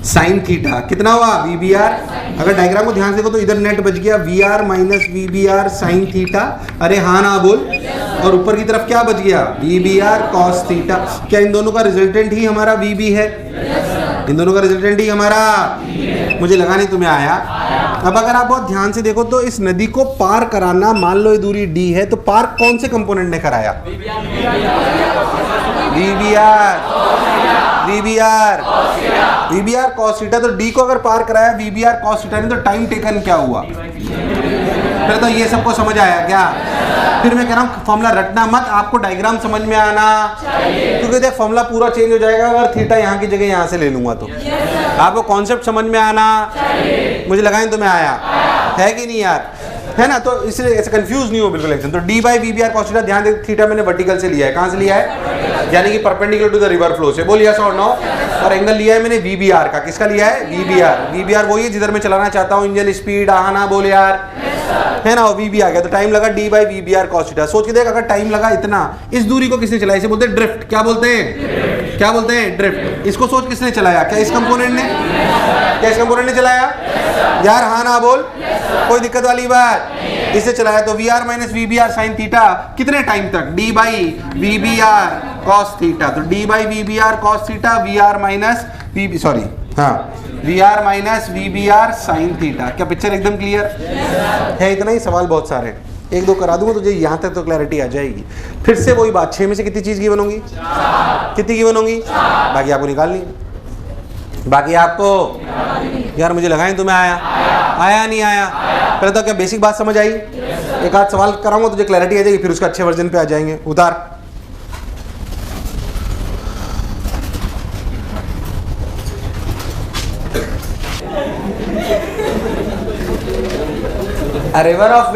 साइन थीटा कितना हुआ वी बी आर। अगर डायग्राम को ध्यान से देखो तो इधर नेट बच गया V R minus V B R sine theta. अरे हाँ ना बोल। और ऊपर की तरफ क्या बच गया V B R cos theta. क्या इन दोनों का रिजल्टेंट ही हमारा वी बी है? इन दोनों का रिजल्टेंट ही हमारा, मुझे लगा नहीं तुम्हें आया। अब अगर आप बहुत ध्यान से देखो तो इस नदी को पार कराना, मान लो ये दूरी डी है, तो पार कौन से कंपोनेंट ने कराया? VBR cos theta. तो डी को अगर पार कराया वीबीआर कॉस थीटा ने, तो टाइम टेकन क्या हुआ? फिर तो ये सबको समझ आया क्या? फिर मैं कह रहा हूँ फॉर्मूला रटना मत, आपको डायग्राम समझ में आना चाहिए। क्योंकि देख फॉर्मूला पूरा चेंज हो जाएगा अगर थीटा यहाँ की जगह यहाँ से ले लूंगा तो। आपको कॉन्सेप्ट समझ में आना चाहिए। मुझे लगा नहीं तुम्हें आया है कि नहीं यार, है ना? तो इसलिए ऐसे कंफ्यूज नहीं हो बिल्कुल एक्शन। तो D by V B R cos theta, ध्यान दे थीटा मैंने वर्टिकल से लिया है। कहाँ से लिया है? यानी कि perpendicular to the river flow से। बोल यस और नो। और एंगल लिया है मैंने वी बी आर का। किसका लिया है? V B R. V B R वही है जिधर मैं चलाना चाहता हूँ इंजन स्पीड। आना बोल यार, है ना? वी बी आ गया तो टाइम लगा D by V B R cos theta. सोच के देख, अगर टाइम लगा इतना, इस दूरी को किसने चलाया? इसे बोलते हैं ड्रिफ्ट। क्या बोलते हैं? क्या बोलते हैं? ड्रिफ्ट। इसको सोच किसने चलाया? क्या इस कंपोनेंट ने? क्या इस कंपोनेंट ने चलाया यार? हाँ ना बोल। कोई दिक्कत वाली बात? इसे चलाया तो V R minus V B R sine theta कितने टाइम तक? D by V B R cos theta. तो D by V B R cos theta, V R minus V B, sorry हाँ, V R minus V B R sine theta. क्या picture एकदम clear है? इतना ही सवाल बहुत सारे, एक दो करा दूंगा तुझे, यहाँ तक तो क्लैरिटी आ जाएगी। फिर से वही बात, 6 में से कितनी चीज की बनूंगी? कितनी की बनूंगी? बाकी आपको निकालनी, बाकी आपको यार मुझे लगा नहीं तुम्हें आया नहीं आया। पहले तो क्या बेसिक बात समझ आई? एक आध सवाल कराऊंगा तुझे क्लैरिटी आ जाएगी, फिर उसका अच्छे वर्जन पे आ जाएंगे। उतार। A river of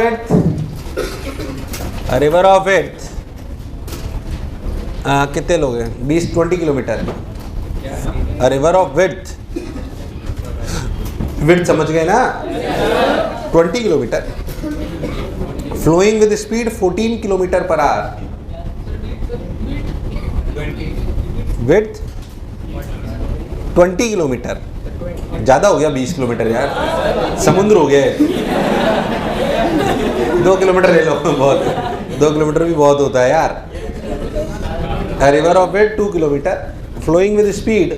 width, कितने लोग हैं? 20 kilometre. A river of width समझ गए ना? 20 kilometre, flowing with speed 14 kilometre per our. width 20 kilometre, ज्यादा हो गया 20 किलोमीटर यार, समुद्र हो गया है। 2 किलोमीटर ले लो, बहुत, 2 किलोमीटर भी बहुत होता है यार। A river of width 2 kilometre, flowing with speed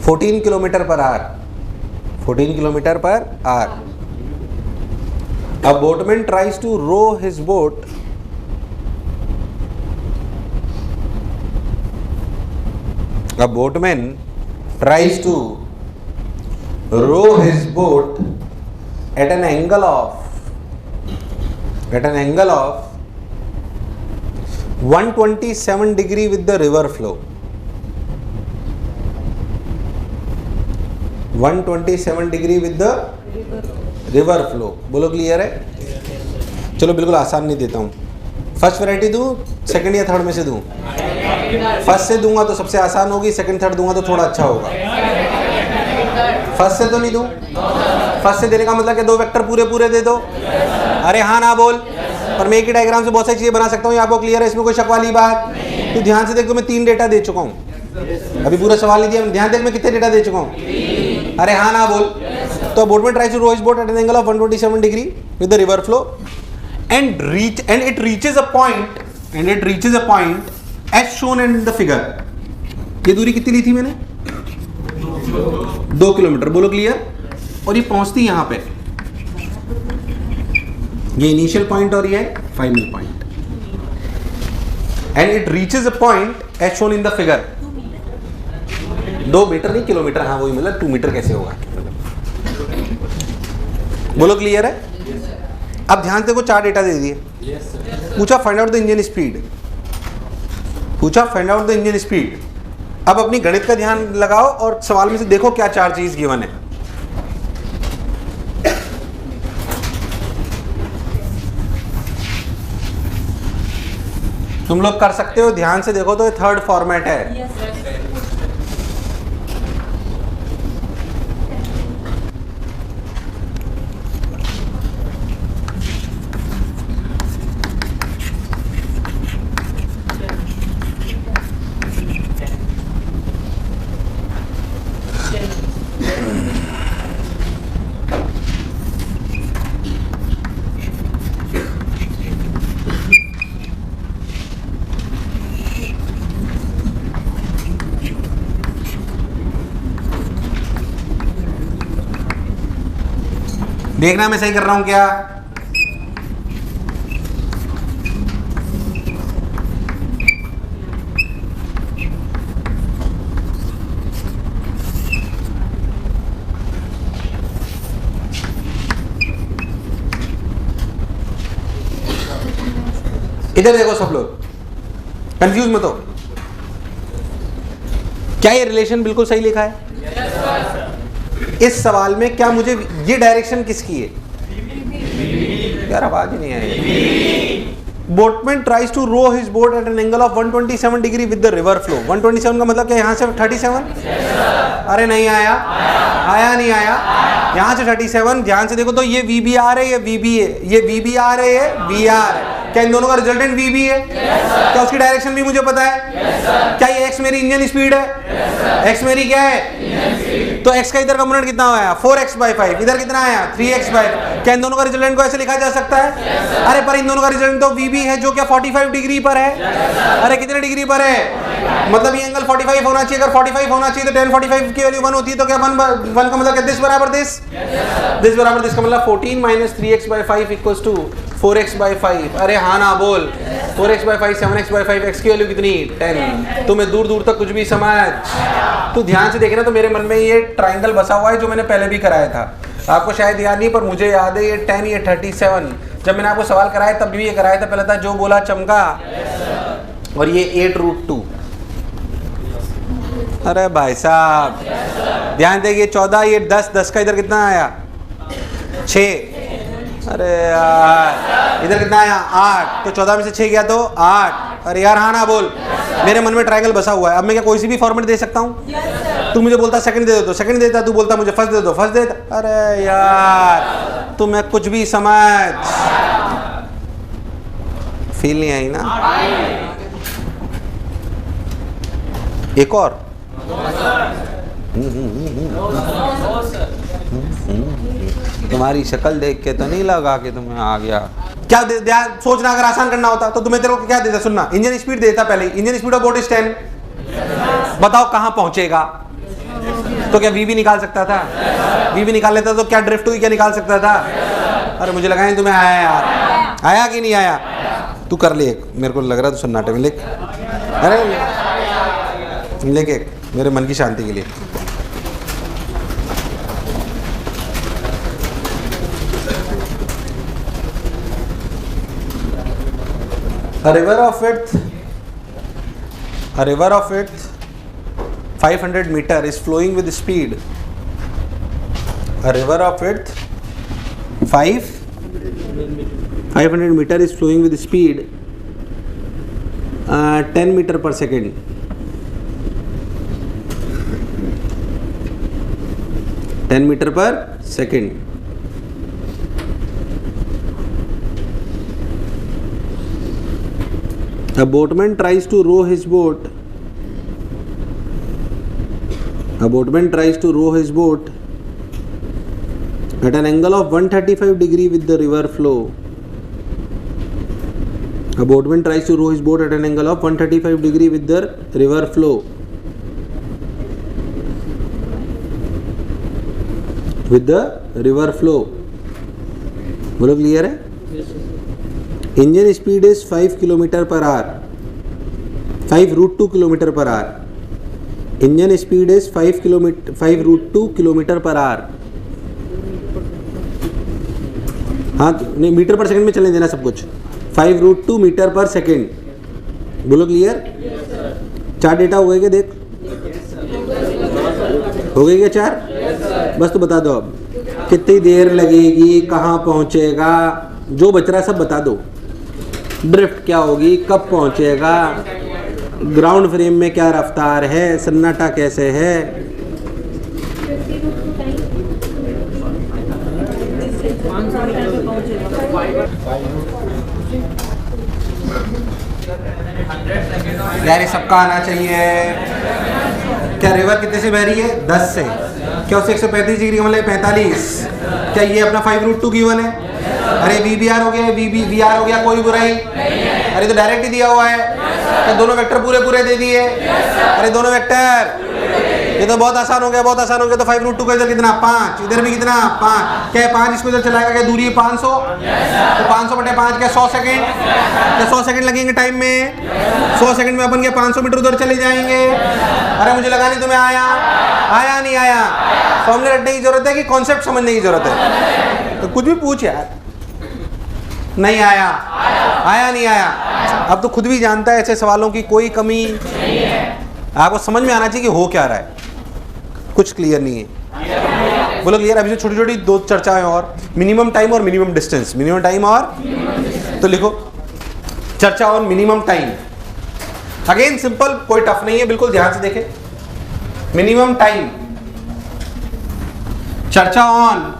14 kilometre per our. 14 kilometre per our. A boatman tries to row his boat at an angle of 127 degree with the river flow। 127 degree with the river flow. बोलो clear है? चलो बिल्कुल आसान नहीं देता हूँ। First variety दूँ, second या थर्ड में से दूँ? फर्स्ट से दूंगा तो सबसे आसान होगी, सेकंड थर्ड दूंगा तो थोड़ा अच्छा होगा। फर्स्ट से तो नहीं दूँ? फर्स्ट से देने का मतलब क्या? 2 वेक्टर पूरे दे दो। अरे हाँ ना बोल। और मैं एक ही डायग्राम से बहुत सारी चीजें बना सकता हूँ, आपको क्लियर है? इसमें कोई शक वाली बात? तो ध्यान से देख, तो मैं 3 डेटा दे चुका हूँ, अभी पूरा सवाल नहीं दिया। ध्यान देख मैं कितने डेटा दे चुका हूँ। अरे हाँ ना बोल। तो boatman tries to row his boat at an angle of 127 degree with the river flow and it reaches a point as shown in the figure. ये दूरी कितनी ली थी मैंने? 2 किलोमीटर। बोलो क्लियर? और ये पहुंचती यहां पे, ये इनिशियल पॉइंट और ये final point. And it reaches a point as shown in the figure. 2 metre नहीं, किलोमीटर। हाँ वही, मतलब 2 मीटर कैसे होगा? बोलो क्लियर है? अब ध्यान से, को 4 डेटा दे दिए। पूछा find out the engine speed. अब अपनी गणित का ध्यान लगाओ और सवाल में से देखो क्या 4 चीज गिवन है। तुम लोग कर सकते हो, ध्यान से देखो तो ये थर्ड फॉर्मेट है। देखना मैं सही कर रहा हूं क्या? इधर देखो सब लोग, कंफ्यूज मत हो। क्या ये रिलेशन बिल्कुल सही लिखा है? इस सवाल में क्या मुझे ये डायरेक्शन किसकी है? यार आवाज ही नहीं आई। Boatman tries to row his boat at an angle of 127 degree with the river flow. 127 का मतलब क्या यहाँ से 37? अरे नहीं आया, आया नहीं आया। यहाँ से 37, ध्यान से देखो तो ये वी बी आर है, ये वी बी है, ये वी बी आर है, ये वी आर है। क्या इन दोनों का रिजल्टेंट वी बी है? क्या उसकी डायरेक्शन भी मुझे पता है? क्या ये एक्स मेरी इंजन स्पीड है? एक्स मेरी क्या है? तो एक्स का इधर कंपोनेंट कितना आया? 4x/5। इधर कितना आया? 3x/5। क्या इन दोनों का रिजल्टेंट को ऐसे लिखा जा सकता है? अरे पर इन दोनों का रिजल्टेंट तो वी बी है जो क्या 45 डिग्री पर है। अरे कितने डिग्री पर है? मतलब ये एंगल 45 होना चाहिए। अगर 45 होना चाहिए तो tan 45 की वैल्यू 1 होती है। तो क्या 1 का मतलब क्या? दिस बराबर दिस, दिस बराबर दिस का मतलब 14 - 3x/5 = 4x/5। अरे हाँ ना बोल। 4x/5 7x/5, x की वैल्यू कितनी? 10। तुम्हें दूर दूर तक कुछ भी समझ। तो ध्यान से देखना, तो मेरे मन में ये ट्राइंगल बसा हुआ है जो मैंने पहले भी कराया था। आपको शायद याद नहीं, पर मुझे याद है। ये 10, ये 37। जब मैंने आपको सवाल कराया तब भी ये कराया था। पहले था जो बोला चमका, और ये 8√2। अरे भाई साहब ध्यान देखिए, 14, ये 10, 10 का इधर कितना आया? 6। अरे यार इधर कितना आया? 8। तो 14 में से 6 गया तो 8। अरे यार हाँ ना बोल। मेरे मन में ट्रायंगल बसा हुआ है। अब मैं क्या कोई सी भी फॉर्मेट दे सकता हूँ? तू मुझे बोलता सेकंड दे दो तो सेकंड देता, तू बोलता मुझे फर्स्ट दे दो फर्स्ट देता। अरे यार तुम्हें कुछ भी समझ फील नहीं आई ना? एक और तुम्हारी शक्ल देख के तो नहीं लगा कि तुम्हें आ गया। क्या सोचना, अगर आसान करना होता तो तुम्हें तेरे को क्या देता? सुनना, इंजन स्पीड देता पहले। Engine speed of boat is 10। बताओ कहां पहुंचेगा? तो क्या वी भी निकाल सकता था? वी भी निकाल लेता तो क्या ड्रिफ्ट हुई क्या निकाल सकता था? अरे मुझे लगा नहीं तुम्हें आया यार। आया कि नहीं आया? तू कर ले एक, मेरे को लग रहा है तू सन्नाटे में लिख। अरे लिख एक, मेरे मन की शांति के लिए। A river of width 500 meter is flowing with speed. A river of width 500 meter is flowing with speed 10 meter per second. 10 meter per second. A boatman tries to row his boat. A boatman tries to row his boat at an angle of 135 degree with the river flow. A boatman tries to row his boat at an angle of 135 degree with the river flow. With the river flow. बोलो clear है? Engine speed is 5 kilometre per our, 5√2 kilometre per hour. Engine speed is 5√2 kilometre per our. हाँ नहीं, metre पर second में चलने देना सब कुछ। 5√2 मीटर पर सेकंड। बोलो क्लियर? 4 डेटा हो गए क्या? देख हो गए क्या 4? बस तो बता दो अब कितनी देर लगेगी, कहाँ पहुँचेगा, जो बच रहा है सब बता दो। ड्रिफ्ट क्या होगी, कब पहुंचेगा, ग्राउंड फ्रेम में क्या रफ्तार है, सन्नाटा कैसे है। यार सबका आना चाहिए। क्या रिवर कितने से बह रही है? 10 से। क्या उससे 135 डिग्री मतलब 45? क्या ये अपना 5√2 गिवन है? अरे वी बी आर हो गया, वी आर हो गया, कोई बुराई। अरे तो डायरेक्ट ही दिया हुआ है। क्या दोनों वेक्टर पूरे पूरे दे दिए? अरे दोनों वेक्टर ये तो बहुत आसान हो गया, बहुत आसान हो गया। तो 5√2 का इधर कितना 5, इधर भी कितना 5, क्या 5 इसको इधर चलाएगा, क्या दूरी है 500, तो 500/5 क्या 100 सेकेंड, क्या 100 सेकेंड लगेंगे टाइम में, 100 सेकेंड में अपन क्या 500 मीटर उधर चले जाएंगे। अरे मुझे लगा नहीं तुम्हें आया नहीं आया, फॉर्मूले रटने की जरूरत है कि कॉन्सेप्ट समझने की जरूरत है। तो कुछ भी पूछ यार, नहीं आया नहीं आया। अब तो खुद भी जानता है ऐसे सवालों की कोई कमी नहीं है। आपको समझ में आना चाहिए कि हो क्या रहा है, कुछ क्लियर नहीं है। बोलो क्लियर। अभी से छोटी छोटी 2 चर्चाएं और, मिनिमम टाइम और मिनिमम डिस्टेंस, मिनिमम टाइम और, तो लिखो चर्चा on minimum time. Again simple, कोई टफ नहीं है, बिल्कुल ध्यान से देखें। मिनिमम टाइम, चर्चा ऑन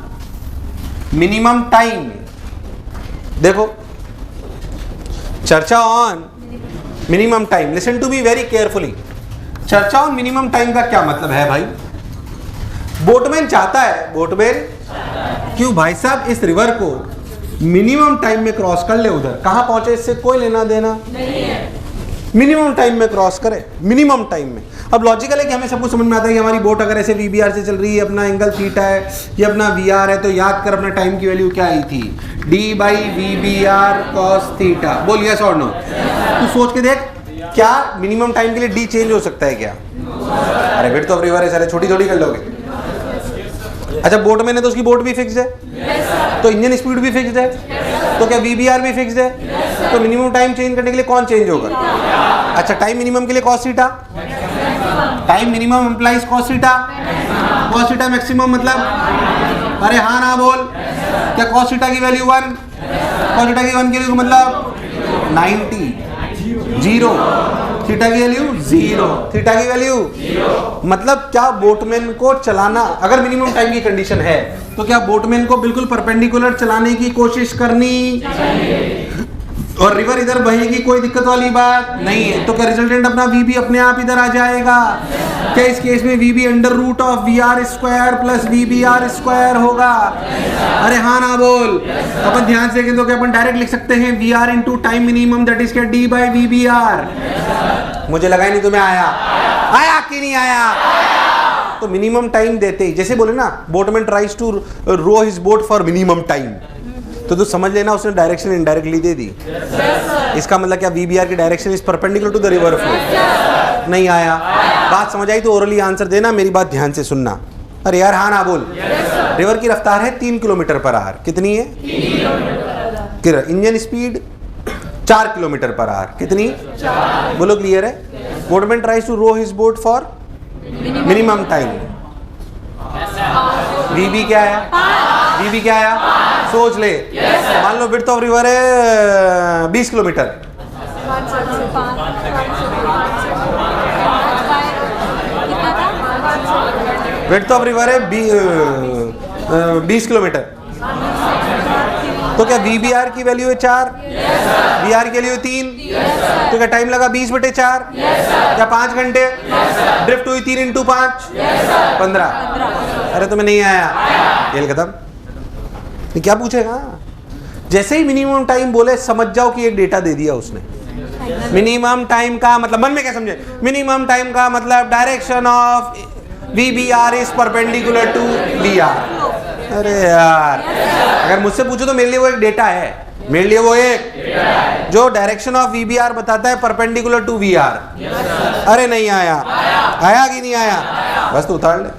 मिनिमम टाइम। देखो चर्चा on minimum time, listen to me very carefully. चर्चा ऑन मिनिमम टाइम का क्या मतलब है भाई? बोटमैन चाहता है, बोटमैन क्यों भाई साहब इस रिवर को मिनिमम टाइम में क्रॉस कर ले, उधर कहां पहुंचे इससे कोई लेना देना नहीं है, मिनिमम टाइम में क्रॉस करे, मिनिमम टाइम में। अब लॉजिकल है कि हमें सब कुछ समझ में आता है कि हमारी बोट अगर ऐसे VBR से चल रही है, अपना एंगल थीटा है, ये अपना VR है, तो याद कर अपना टाइम की वैल्यू क्या आई थी, D/VBR cos थीटा। बोल यस और नो। तू सोच के देख, क्या मिनिमम टाइम के लिए D चेंज हो सकता है क्या? अरे विड्थ ऑफ रिवर है सारे, छोटी छोटी कर लोगे। अच्छा बोट में तो उसकी बोट भी फिक्स्ड है, तो इंजन स्पीड भी फिक्स्ड है, तो क्या VBR भी फिक्स्ड है, तो मिनिमम टाइम चेंज करने के लिए कौन चेंज होगा? अच्छा टाइम मिनिमम के लिए cos theta, time minimum implies cos theta, cos theta maximum मतलब, अरे हाँ ना बोल, क्या cos थीटा की वैल्यू 1, cos थीटा की 1 की वैल्यू मतलब 90, 0, थीटा की वैल्यू 0, थीटा की वैल्यू 0। मतलब क्या बोटमैन को चलाना, अगर मिनिमम टाइम की कंडीशन है, तो क्या बोटमैन को बिल्कुल परपेंडिकुलर चलाने की कोशिश करनी और रिवर इधर बहेगी, कोई दिक्कत वाली बात नहीं है। तो क्या रिजल्टेंट अपना VB अपने आप इधर आ जाएगा? क्या इस केस में VB √VR² प्लस VBR² होगा? अरे हाँ ना बोल। अपन ध्यान से देखें तो क्या अपन डायरेक्ट लिख सकते हैं VR into time minimum, that is क्या D/VBR। मुझे लगा ही नहीं तुम्हें आया कि नहीं आया। तो मिनिमम टाइम देते ही, जैसे बोले ना boatman tries to row his boat for minimum time, तो तू समझ लेना उसने डायरेक्शन इनडायरेक्टली दे दी। इसका मतलब क्या VBR की direction is perpendicular to the river flow. नहीं आया, बात समझ आई तो ओरली आंसर देना, मेरी बात ध्यान से सुनना। अरे यार हाँ ना बोल। रिवर की रफ्तार है 3 किलोमीटर/आवर, कितनी है? 3 किलोमीटर। इंजन स्पीड 4 किलोमीटर/आवर, कितनी? 4। बोलो क्लियर है? Boatman tries to row his boat for minimum time. VB क्या है? VB क्या आया? सोच ले। मान लो विड्थ ऑफ रिवर है 20 किलोमीटर, विड्थ ऑफ रिवर है 20 किलोमीटर, तो क्या VBR की वैल्यू है 4, VR की वैल्यू है 3, तो क्या टाइम लगा 20/4, क्या 5 घंटे? ड्रिफ्ट हुई 3 × 5 15। अरे तुम्हें नहीं आया, खेल खत्म। क्या पूछेगा? जैसे ही मिनिमम टाइम बोले समझ जाओ कि एक डेटा दे दिया उसने। मिनिमम टाइम का मतलब मन में क्या समझे? मिनिमम टाइम का मतलब direction of VBR is perpendicular to VR। अरे यार अगर मुझसे पूछो तो मेरे लिए वो एक डेटा है, मेरे लिए वो एक जो डायरेक्शन ऑफ VBR बताता है परपेंडिकुलर टू VR। अरे नहीं आया कि नहीं आया? बस तो उतार ले।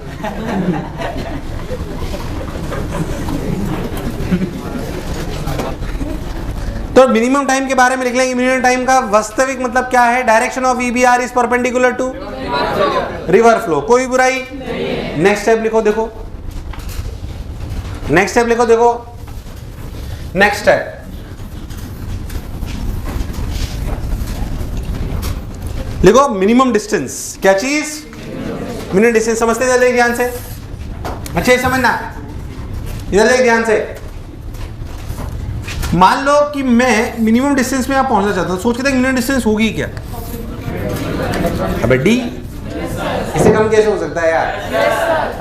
तो मिनिमम टाइम के बारे में लिख लेंगे। मिनिमम टाइम का वास्तविक मतलब क्या है? Direction of VBR is perpendicular to river flow. कोई बुराई? नेक्स्ट स्टेप लिखो, देखो नेक्स्ट स्टेप लिखो, देखो नेक्स्ट स्टेप लिखो मिनिमम डिस्टेंस। क्या चीज? Minimum distance. समझते चले ध्यान से, अच्छे समझना, इधर देख ध्यान से। मान लो कि मैं मिनिमम डिस्टेंस में आप पहुंचना चाहता हूं, सोच के देख मिनिमम डिस्टेंस होगी क्या? अबे D, इससे कम कैसे हो सकता है यार?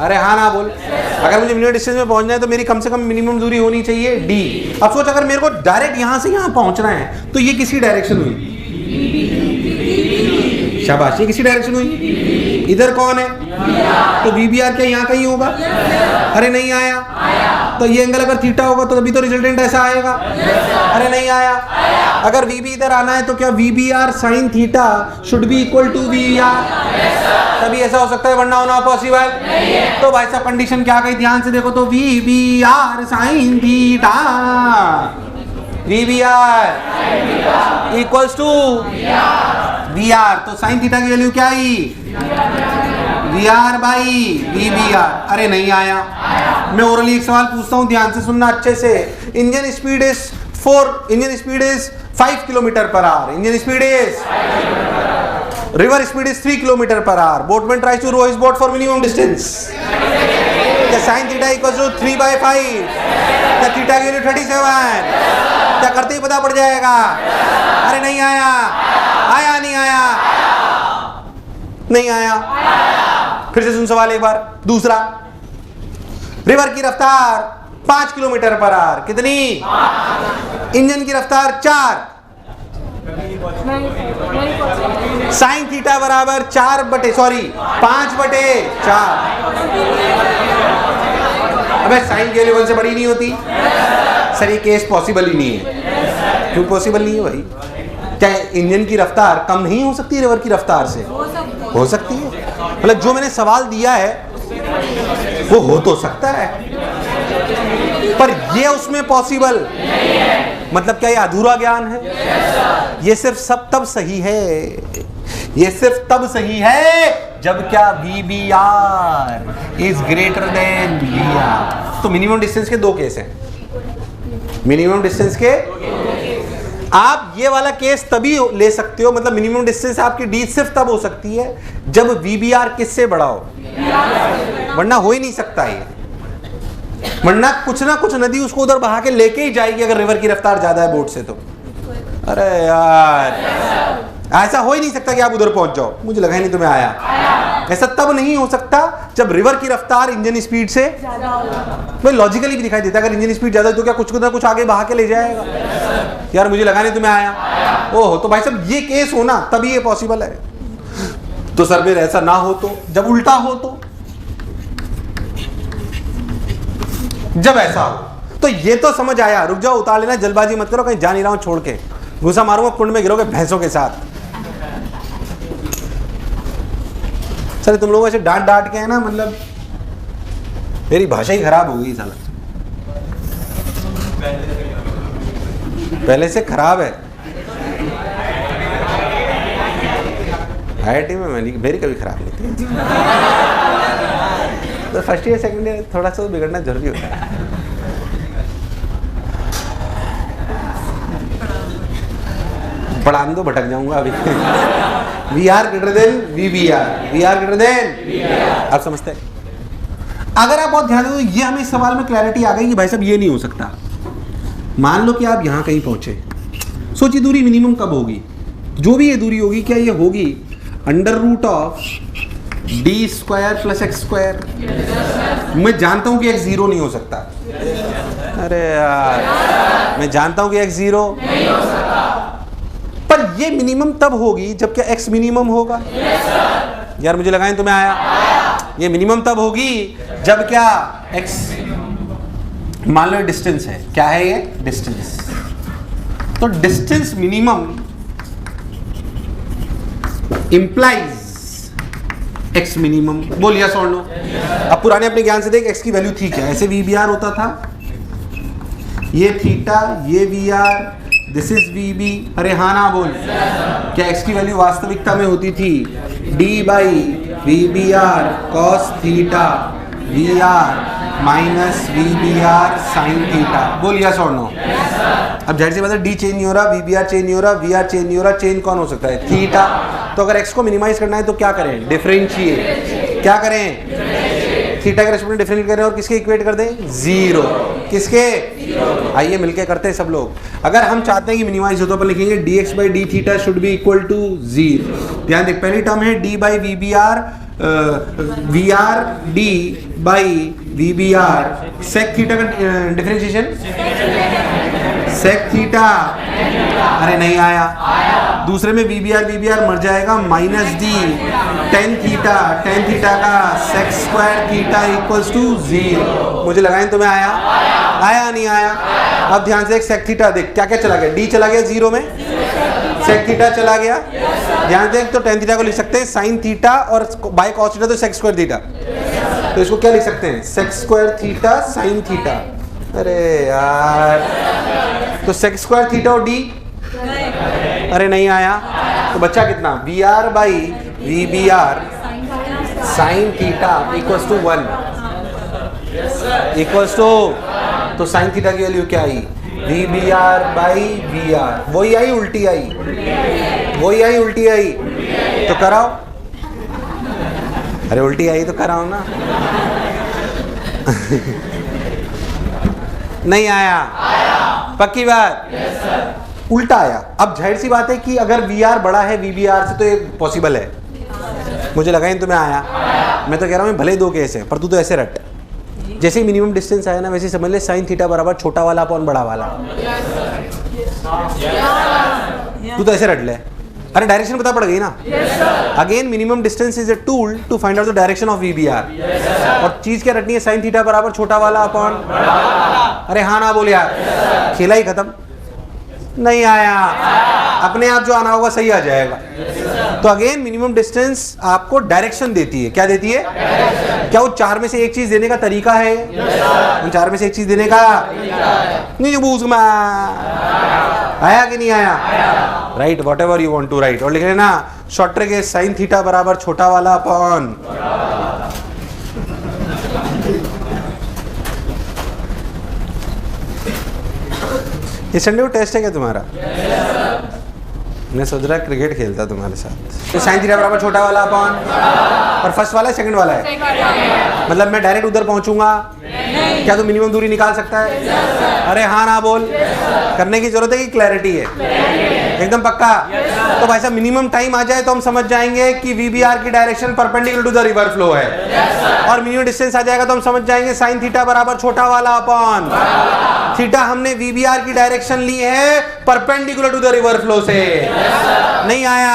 अरे हाँ ना बोल। अगर मुझे मिनिमम डिस्टेंस में पहुंचना है तो मेरी कम से कम मिनिमम दूरी होनी चाहिए D। अब सोच अगर मेरे को डायरेक्ट यहां से यहां पहुंचना है तो ये किसकी डायरेक्शन हुई? शाबाश, ये किसी डायरेक्शन हुई? इधर कौन है? तो VBR क्या यहाँ कहीं होगा? अरे नहीं आया। तो ये एंगल अगर थीटा होगा तो तभी तो रिजल्टेंट ऐसा आएगा। अरे नहीं आया। अगर VB इधर आना है तो क्या VBR sin theta should be equal to VBR? तभी ऐसा हो सकता है, वरना होना पॉसिबल। तो भाई साहब कंडीशन क्या कही, ध्यान से देखो तो VBR sin theta, VBR equals to VR। तो sin थीटा की वैल्यू क्या आई? VR by VBR। अरे नहीं आया। मैं ओरली एक सवाल पूछता हूँ, ध्यान से सुनना अच्छे से। Engine speed is 5 kilometre per hour. Engine speed is, river speed is 3 kilometre per hour. Boatman tries to row his boat for minimum distance. क्या sin थीटा इक्वल्स टू 3/5? क्या थीटा की वैल्यू 37? क्या करते ही पता पड़ जाएगा? अरे नहीं आया। आया नहीं आया? नहीं आया। फिर से सुन सवाल एक बार। दूसरा, रिवर की रफ्तार 5 किलोमीटर पर आवर, कितनी? इंजन की रफ्तार 4। साइन थीटा बराबर 5/4। अबे साइन के लेवल से बड़ी नहीं होती सर, ये केस पॉसिबल ही नहीं है। क्यों पॉसिबल नहीं है भाई? क्या इंजन की रफ्तार कम नहीं हो सकती रिवर की रफ्तार से? हो सकती है। मतलब जो मैंने सवाल दिया है वो हो तो सकता है, पर ये उसमें पॉसिबल, मतलब क्या ये अधूरा ज्ञान है? ये सिर्फ तब सही है, ये सिर्फ तब सही है जब क्या VBR is greater than VR। तो मिनिमम डिस्टेंस के दो केस हैं। मिनिमम डिस्टेंस के आप ये वाला केस तभी ले सकते हो, मतलब मिनिमम डिस्टेंस आपकी D सिर्फ तब हो सकती है जब VBR किससे बड़ा हो, वरना हो ही नहीं सकता ये। वरना कुछ ना कुछ नदी उसको उधर बहा के लेके ही जाएगी अगर रिवर की रफ्तार ज्यादा है बोट से तो। अरे यार, ऐसा हो ही नहीं सकता कि आप उधर पहुंच जाओ। मुझे लगा ही नहीं तुम्हें आया। ऐसा तब नहीं हो सकता जब रिवर की रफ्तार इंजन स्पीड से भाई लॉजिकली भी दिखाई देता है। अगर इंजन स्पीड ज्यादा है तो क्या कुछ ना कुछ आगे बहा के ले जाएगा। यार मुझे लगा नहीं तुम्हें आया। ओह, तो भाई साहब ये केस हो ना तभी ये पॉसिबल है। तो सर फिर ऐसा ना हो तो, जब उल्टा हो तो, जब ऐसा हो तो ये तो समझ आया। रुक जाओ, उतार लेना, जल्दबाजी मत करो, कहीं जा नहीं रहा हूं छोड़ के, घुसा मारूंगा कुंड में गिरोगे भैंसों के साथ। सर तुम लोग ऐसे डांट डांट के है ना, मतलब मेरी भाषा ही खराब हो गई साला, पहले से खराब है। IIT में मेरी कभी खराब नहीं थी। तो फर्स्ट ईयर सेकंड ईयर थोड़ा सा बिगड़ना जरूरी होता है। पढ़ान दो, भटक जाऊंगा अभी। VR greater than VBR, VR greater than, आप समझते हैं? अगर आप बहुत ध्यान दो, ये हमें इस सवाल में क्लैरिटी आ गई कि भाई साहब ये नहीं हो सकता। मान लो कि आप यहां कहीं पहुंचे, सोचिए दूरी मिनिमम कब होगी? जो भी ये दूरी होगी, क्या ये होगी √of D² + x²? मैं जानता हूं कि x 0 नहीं हो सकता। अरे यार, मैं जानता हूं कि x 0 नहीं हो सकता, पर ये मिनिमम तब होगी जब क्या x मिनिमम होगा। यार मुझे लगा तुम्हें आया। ये मिनिमम तब होगी जब क्या x, मान लो डिस्टेंस है, क्या है ये डिस्टेंस, तो distance minimum implies x minimum. बोल यस और नो। अब पुराने अपने ज्ञान से देख, x की वैल्यू थी क्या, ऐसे VBR होता था, ये थीटा, ये VR, दिस इज VB। अरे हाँ ना बोल, क्या x की वैल्यू वास्तविकता में होती थी D/VBR cos theta VR minus VBR sin theta. बोल यस और नो। अब जाहिर सी बात है, D चेंज नहीं हो रहा, VBR चेंज नहीं हो रहा, VR चेंज नहीं हो रहा, चेंज कौन हो सकता है? थीटा। तो अगर x को मिनिमाइज करना है तो क्या करें? डिफरेंशिएट। क्या करें? थीटा के रेस्पेक्ट में डिफरेंशिएट करें और किसके इक्वेट कर दें? 0। किसके? आइए मिलके करते हैं सब लोग। अगर हम चाहते हैं कि मिनिमाइज हो तो अपन लिखेंगे dx/d θ should be equal to 0। ध्यान देख, पहली टर्म है D/VBR, VR D/VBR, sec theta का डिफरेंशिएशन सेक थीटा, अरे नहीं आया। दूसरे में वीबीआर मर जाएगा, माइनस डी टेन थीटा का sec square theta equals to 0। मुझे लगा तुम्हें आया नहीं आया। अब ध्यान से एक सेक थीटा देख, क्या क्या चला गया, डी चला गया 0 में, सेक थीटा चला गया। ध्यान देख, तो टेन थीटा को लिख सकते हैं साइन थीटा और बाय कॉस थीटा तो सेक स्क्वायर थीटा, तो इसको क्या लिख सकते हैं, sec square theta sine theta. अरे यार, तो सेक स्क्वायर थीटा और डी, अरे नहीं आया। तो बच्चा कितना, V R by V B R sine theta equals to 1 equals to, तो साइन थीटा की वैल्यू क्या आई, V B R by V R, वही आई उल्टी आई, तो कराओ। अरे उल्टी आई तो कराओ ना। नहीं आया, पक्की बात, उल्टा आया। अब जाहिर सी बात है कि अगर वी आर बड़ा है वी बी आर से तो ये पॉसिबल है। मुझे लगा इन तुम्हें आया, मैं तो कह रहा हूँ भले दो केस है, पर तू तो ऐसे रट, जैसे ही मिनिमम डिस्टेंस आया ना वैसे समझ ले साइन थीटा बराबर छोटा वाला अपॉन बड़ा वाला। तू तो ऐसे रट ले, अरे डायरेक्शन पता पड़ गई ना। Again minimum distance is a tool to find out the direction of VBR. और चीज क्या रटनी है, साइन थीटा बराबर छोटा वाला अपॉन, अरे हाँ ना बोल यार, खेला ही खत्म। नहीं आया, अपने आप जो आना होगा सही आ जाएगा। तो अगेन मिनिमम डिस्टेंस आपको डायरेक्शन देती है, क्या देती है, क्या वो चार में से एक चीज देने का तरीका है, उन चार में से एक चीज देने का नहीं, जो आया कि नहीं आया, right, whatever you want to write. और लिख लेना शॉर्ट ट्रिक है साइन थीटा बराबर छोटा वाला अपॉन, ये संडे को टेस्ट है क्या तुम्हारा? मैं सोच रहा क्रिकेट खेलता तुम्हारे साथ। तो साइन थीटा बराबर छोटा वाला अपॉन, और फर्स्ट वाला है सेकंड वाला है, मतलब मैं डायरेक्ट उधर पहुंचूंगा, क्या तू मिनिमम दूरी निकाल सकता है? अरे हाँ ना बोल, करने की जरूरत है कि क्लैरिटी है, एकदम पक्का। तो भाई साहब मिनिमम टाइम आ जाए तो हम समझ जाएंगे कि वीबीआर की direction perpendicular to the river flow है, और मिनिमम डिस्टेंस आ जाएगा तो हम समझ जाएंगे साइन थीटा बराबर छोटा वाला अपॉन थीटा। हमने वीबीआर की डायरेक्शन ली है perpendicular to the river flow से। नहीं आया।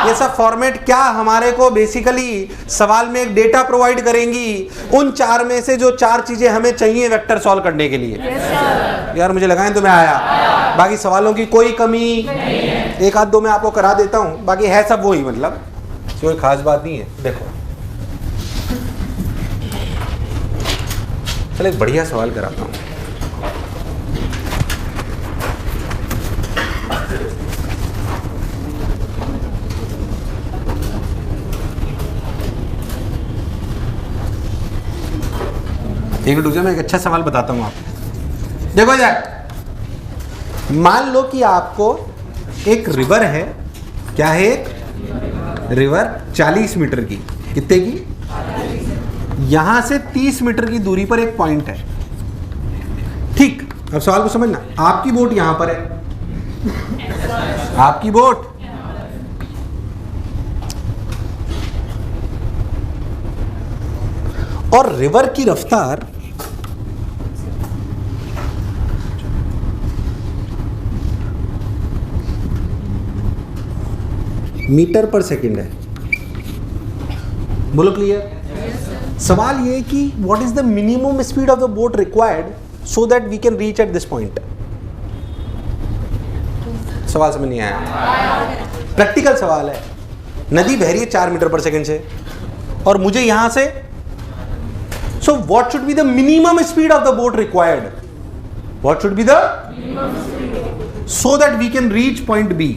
ये सब फॉर्मेट क्या हमारे को बेसिकली सवाल में एक डेटा प्रोवाइड करेंगी, उन चार में से जो चार चीजें हमें चाहिए वेक्टर सॉल्व करने के लिए। यार मुझे लगा है तुम्हें आया, बाकी सवालों की कोई कमी, एक आध दो मैं आपको करा देता हूं, बाकी है सब वही, मतलब कोई खास बात नहीं है। देखो चलो एक बढ़िया सवाल कराता हूं। एक दूसरे में एक अच्छा सवाल बताता हूं आपको। देखो यार, मान लो कि आपको एक रिवर है, क्या है, एक रिवर 40 मीटर की, कितने की, यहां से 30 मीटर की दूरी पर एक पॉइंट है, ठीक। अब सवाल को समझना, आपकी बोट यहां पर है, आपकी बोट, और रिवर की रफ्तार मीटर पर सेकंड है। बोलो क्लियर। सवाल ये है कि what is the minimum speed of the boat required so that we can reach at this point. सवाल समझ नहीं आया, प्रैक्टिकल सवाल है। नदी बह रही है 4 मीटर पर सेकंड से, और मुझे यहां से, so what should be the minimum speed of the boat required? What should be the minimum speed so that we can reach point B?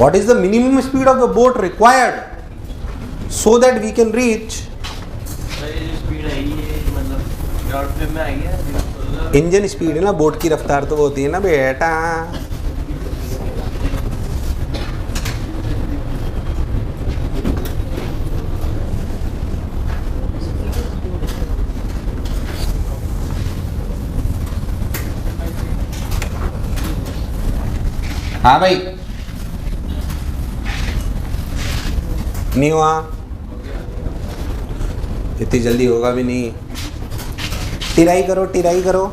What is the minimum speed of the boat required so that we can reach? Engine speed है ना, boat की रफ्तार तो वो होती है ना बेटा। हाँ भाई, नहीं हुआ, इतनी जल्दी होगा भी नहीं। टिराई करो टिराई करो,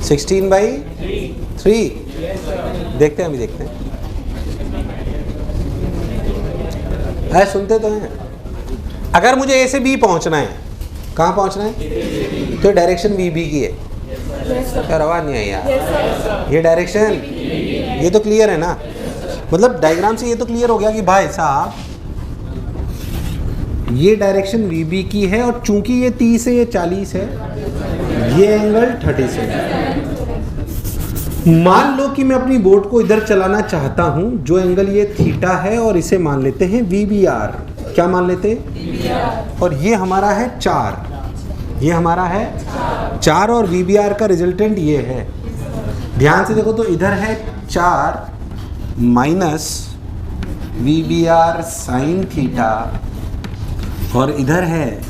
16/3। देखते हैं, अभी देखते हैं। है, सुनते तो हैं। अगर मुझे ए से बी पहुंचना है, कहाँ पहुंचना है? तो डायरेक्शन वी बी की है। यार आवाज नहीं आई यार। ये डायरेक्शन, ये तो क्लियर है ना, मतलब डायग्राम से ये तो क्लियर हो गया कि भाई साहब ये डायरेक्शन वी बी की है, और चूंकि ये 30 है, ये 40 है, ये एंगल 30 है। मान लो कि मैं अपनी बोट को इधर चलाना चाहता हूं, जो एंगल ये थीटा है, और इसे मान लेते हैं वी बी आर। क्या मान लेते हैं? और ये हमारा है 4, ये हमारा है 4, और वी बी आर का रिजल्टेंट ये है। ध्यान से देखो तो इधर है 4 minus V B R sine theta, और इधर है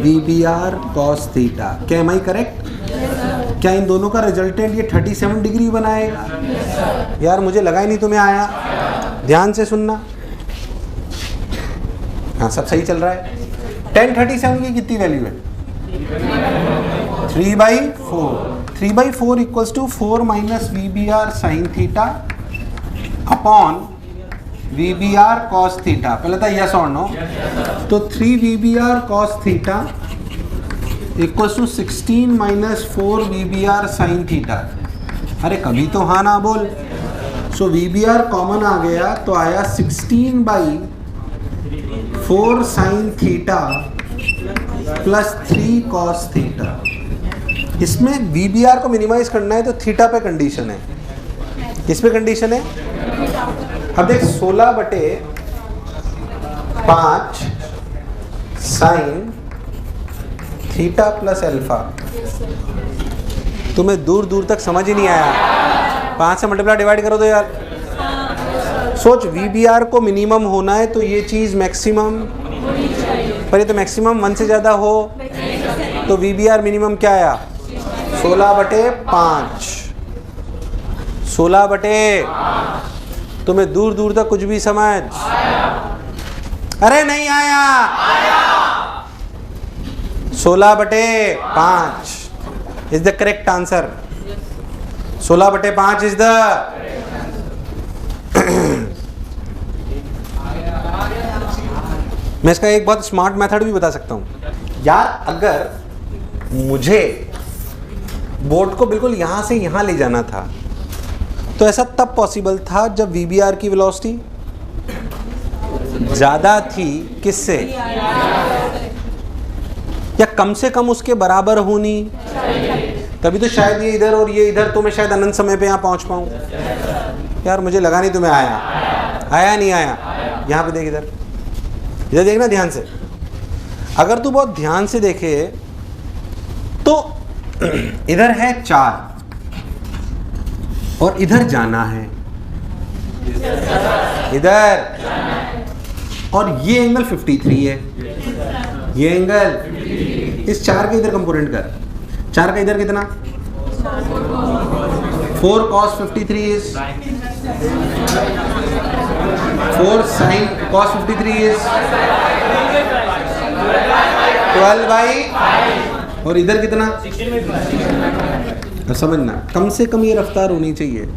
V B R cos theta. क्या एम आई करेक्ट? क्या इन दोनों का रिजल्टेंट ये 37 डिग्री बनाएगा? यार मुझे लगा ही नहीं तुम्हें आया। ध्यान से सुनना। हाँ, सब सही चल रहा है। tan 37 की कितनी वैल्यू है? 3/4। 3/4 equals to 4 minus V B R sine theta upon V B R cos theta. पहले था यस और नो। तो 3 V B R cos theta equals to 16 minus 4 V B R sine theta. अरे कभी तो हाँ ना बोल। So V B R common आ गया, तो आया 16/4 sine theta plus 3 cos theta. इसमें वी बी आर को मिनिमाइज करना है, तो थीटा पे कंडीशन है। किस पे कंडीशन है? अब देख 16/5 साइन थीटा प्लस अल्फा। तुम्हें दूर दूर तक समझ ही नहीं आया। 5 से मल्टीप्लाई डिवाइड करो तो यार सोच, वी बी आर को मिनिमम होना है, तो ये चीज़ मैक्सिमम, पर ये तो मैक्सिमम 1 से ज़्यादा हो, तो वी बी आर मिनिमम क्या आया? 16/5। 16/, तुम्हें दूर दूर तक कुछ भी समझ? अरे नहीं आया। 16/5 is the correct answer. 16/5 is the मैं इसका एक बहुत स्मार्ट मेथड भी बता सकता हूं यार। अगर मुझे बोट को बिल्कुल यहां से यहां ले जाना था, तो ऐसा तब पॉसिबल था जब वी बी आर की वेलोसिटी ज़्यादा थी किससे, या कम से कम उसके बराबर होनी, तभी तो शायद ये इधर और ये इधर, तो मैं शायद अनंत समय पे यहाँ पहुँच पाऊँ। यार मुझे लगा नहीं तुम्हें आया। आया नहीं आया? यहाँ पे देख, इधर इधर देखना ध्यान से। अगर तू बहुत ध्यान से देखे तो इधर है 4 और इधर जाना है, इधर, और ये एंगल 53 है। ये एंगल, इस 4 के इधर कंपोनेंट कर। 4 का इधर कितना? 4 cos 53 is 4 sin cos 53 is 12/, और इधर कितना? अब समझना, कम से कम ये रफ्तार होनी चाहिए।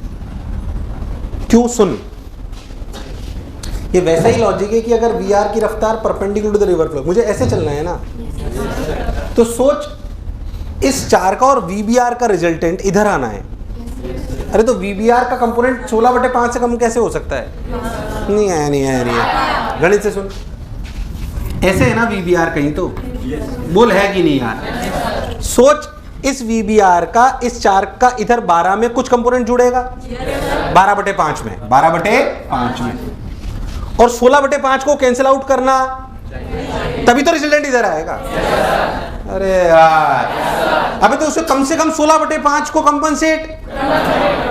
क्यों? सुन, ये वैसा ही लॉजिक है कि अगर वी आर की रफ्तार perpendicular to the river flow, मुझे ऐसे चलना है ना, तो सोच इस 4 का और वी बी आर का रिजल्टेंट इधर आना है। अरे तो वी बी आर का कंपोनेंट 16/5 से कम कैसे हो सकता है? नहीं आया, नहीं आया, नहीं आया। गणित से सुन, ऐसे है ना वी बी आर, कहीं तो बोल है कि नहीं यार? सोच इस वी बी आर का इस 4 का इधर 12 में कुछ कंपोनेंट जुड़ेगा, 12/5 में, 12/5 में, और 16/5 को कैंसिल आउट करना, तभी तो रिजल्टेंट इधर आएगा। अरे यार, अबे तो उससे कम से कम 16/5 को कंपनसेट,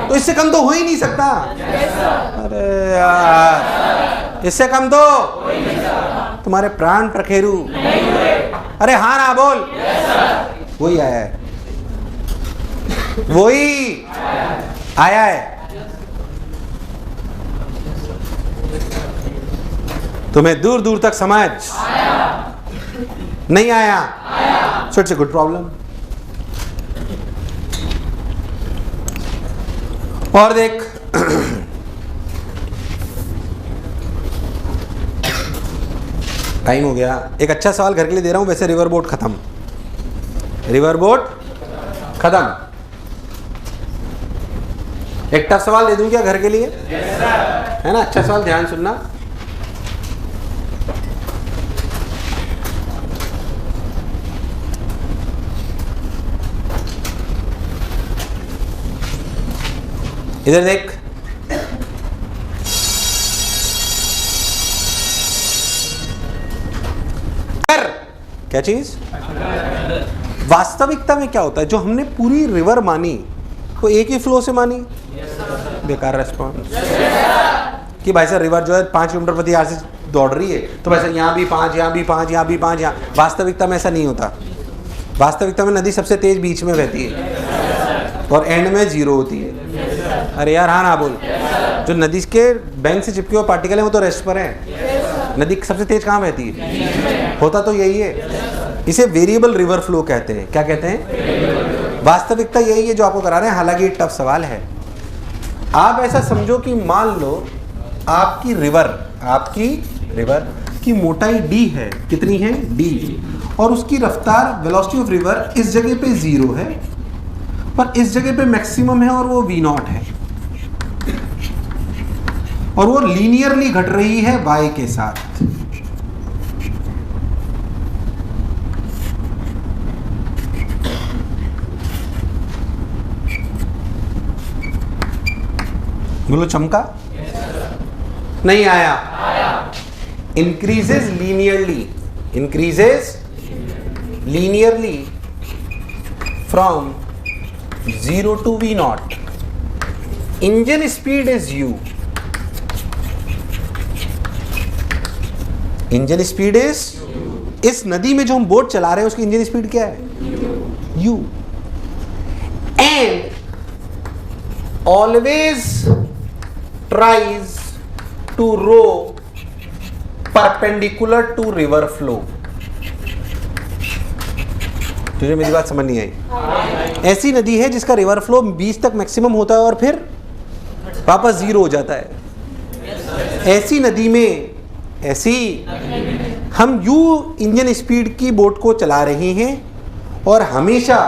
तो इससे कम तो हो ही नहीं सकता। अरे यार, इससे कम तो तुम्हारे प्राण प्रखेरु। अरे हाँ ना बोल। वही आया है, वही आया है। तुम्हें दूर दूर तक समझ नहीं आया? So it's a good problem. और देख टाइम हो गया। एक अच्छा सवाल घर के लिए दे रहा हूं, वैसे रिवर बोट खत्म, रिवर बोट खत्म। एक टफ सवाल दे दूं क्या घर के लिए? है ना, अच्छा सवाल, ध्यान सुनना। इधर देख, क्या चीज? वास्तविकता में क्या होता है? जो हमने पूरी रिवर मानी वो एक ही फ्लो से मानी। बेकार रेस्पॉन्स कि भाई साहब रिवर जो है 5 किलोमीटर प्रति आवर से दौड़ रही है, तो भाई साहब यहाँ भी 5, यहाँ भी 5, यहाँ भी 5, यहाँ। वास्तविकता में ऐसा नहीं होता। वास्तविकता में नदी सबसे तेज बीच में बहती है और एंड में 0 होती है। अरे यार हाँ ना बोल। जो नदी के बैंक से चिपके हुए पार्टिकल है वो तो रेस्ट पर है। नदी सबसे तेज कहाँ बहती है? होता तो यही है। इसे वेरिएबल रिवर फ्लो कहते हैं। क्या कहते हैं? वास्तविकता यही है जो आपको करा रहे हैं। हालांकि ये टफ सवाल है। आप ऐसा समझो कि मान लो आपकी रिवर की मोटाई d है। कितनी है? d। और उसकी रफ्तार वेलोसिटी ऑफ रिवर इस जगह पे 0 है, पर इस जगह पे मैक्सिमम है और वो v0 है, और वो लीनियरली घट रही है y के साथ। बोलो चमका? नहीं आया। Increases linearly from 0 to v0। Engine speed is u। Engine speed is, इस नदी में जो हम बोट चला रहे हैं उसकी इंजन स्पीड क्या है? u। And always tries to row perpendicular to river flow। तुझे मेरी बात समझ नहीं आई? ऐसी नदी है जिसका रिवर फ्लो 20 तक मैक्सिमम होता है और फिर वापस 0 हो जाता है। ऐसी नदी में हम यू इंजन स्पीड की बोट को चला रहे हैं और हमेशा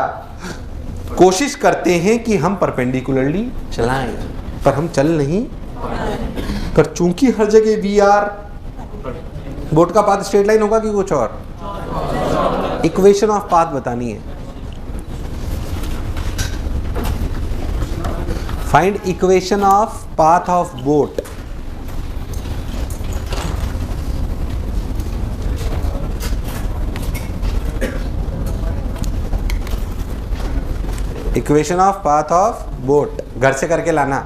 कोशिश करते हैं कि हम परपेंडिकुलरली चलाएं, पर हम चल नहीं। पर चूंकि हर जगह वी आर, बोट का पाथ स्ट्रेट लाइन होगा कि कुछ और? इक्वेशन ऑफ पाथ बतानी है। Find equation of path of boat. Equation of path of boat घर से करके लाना।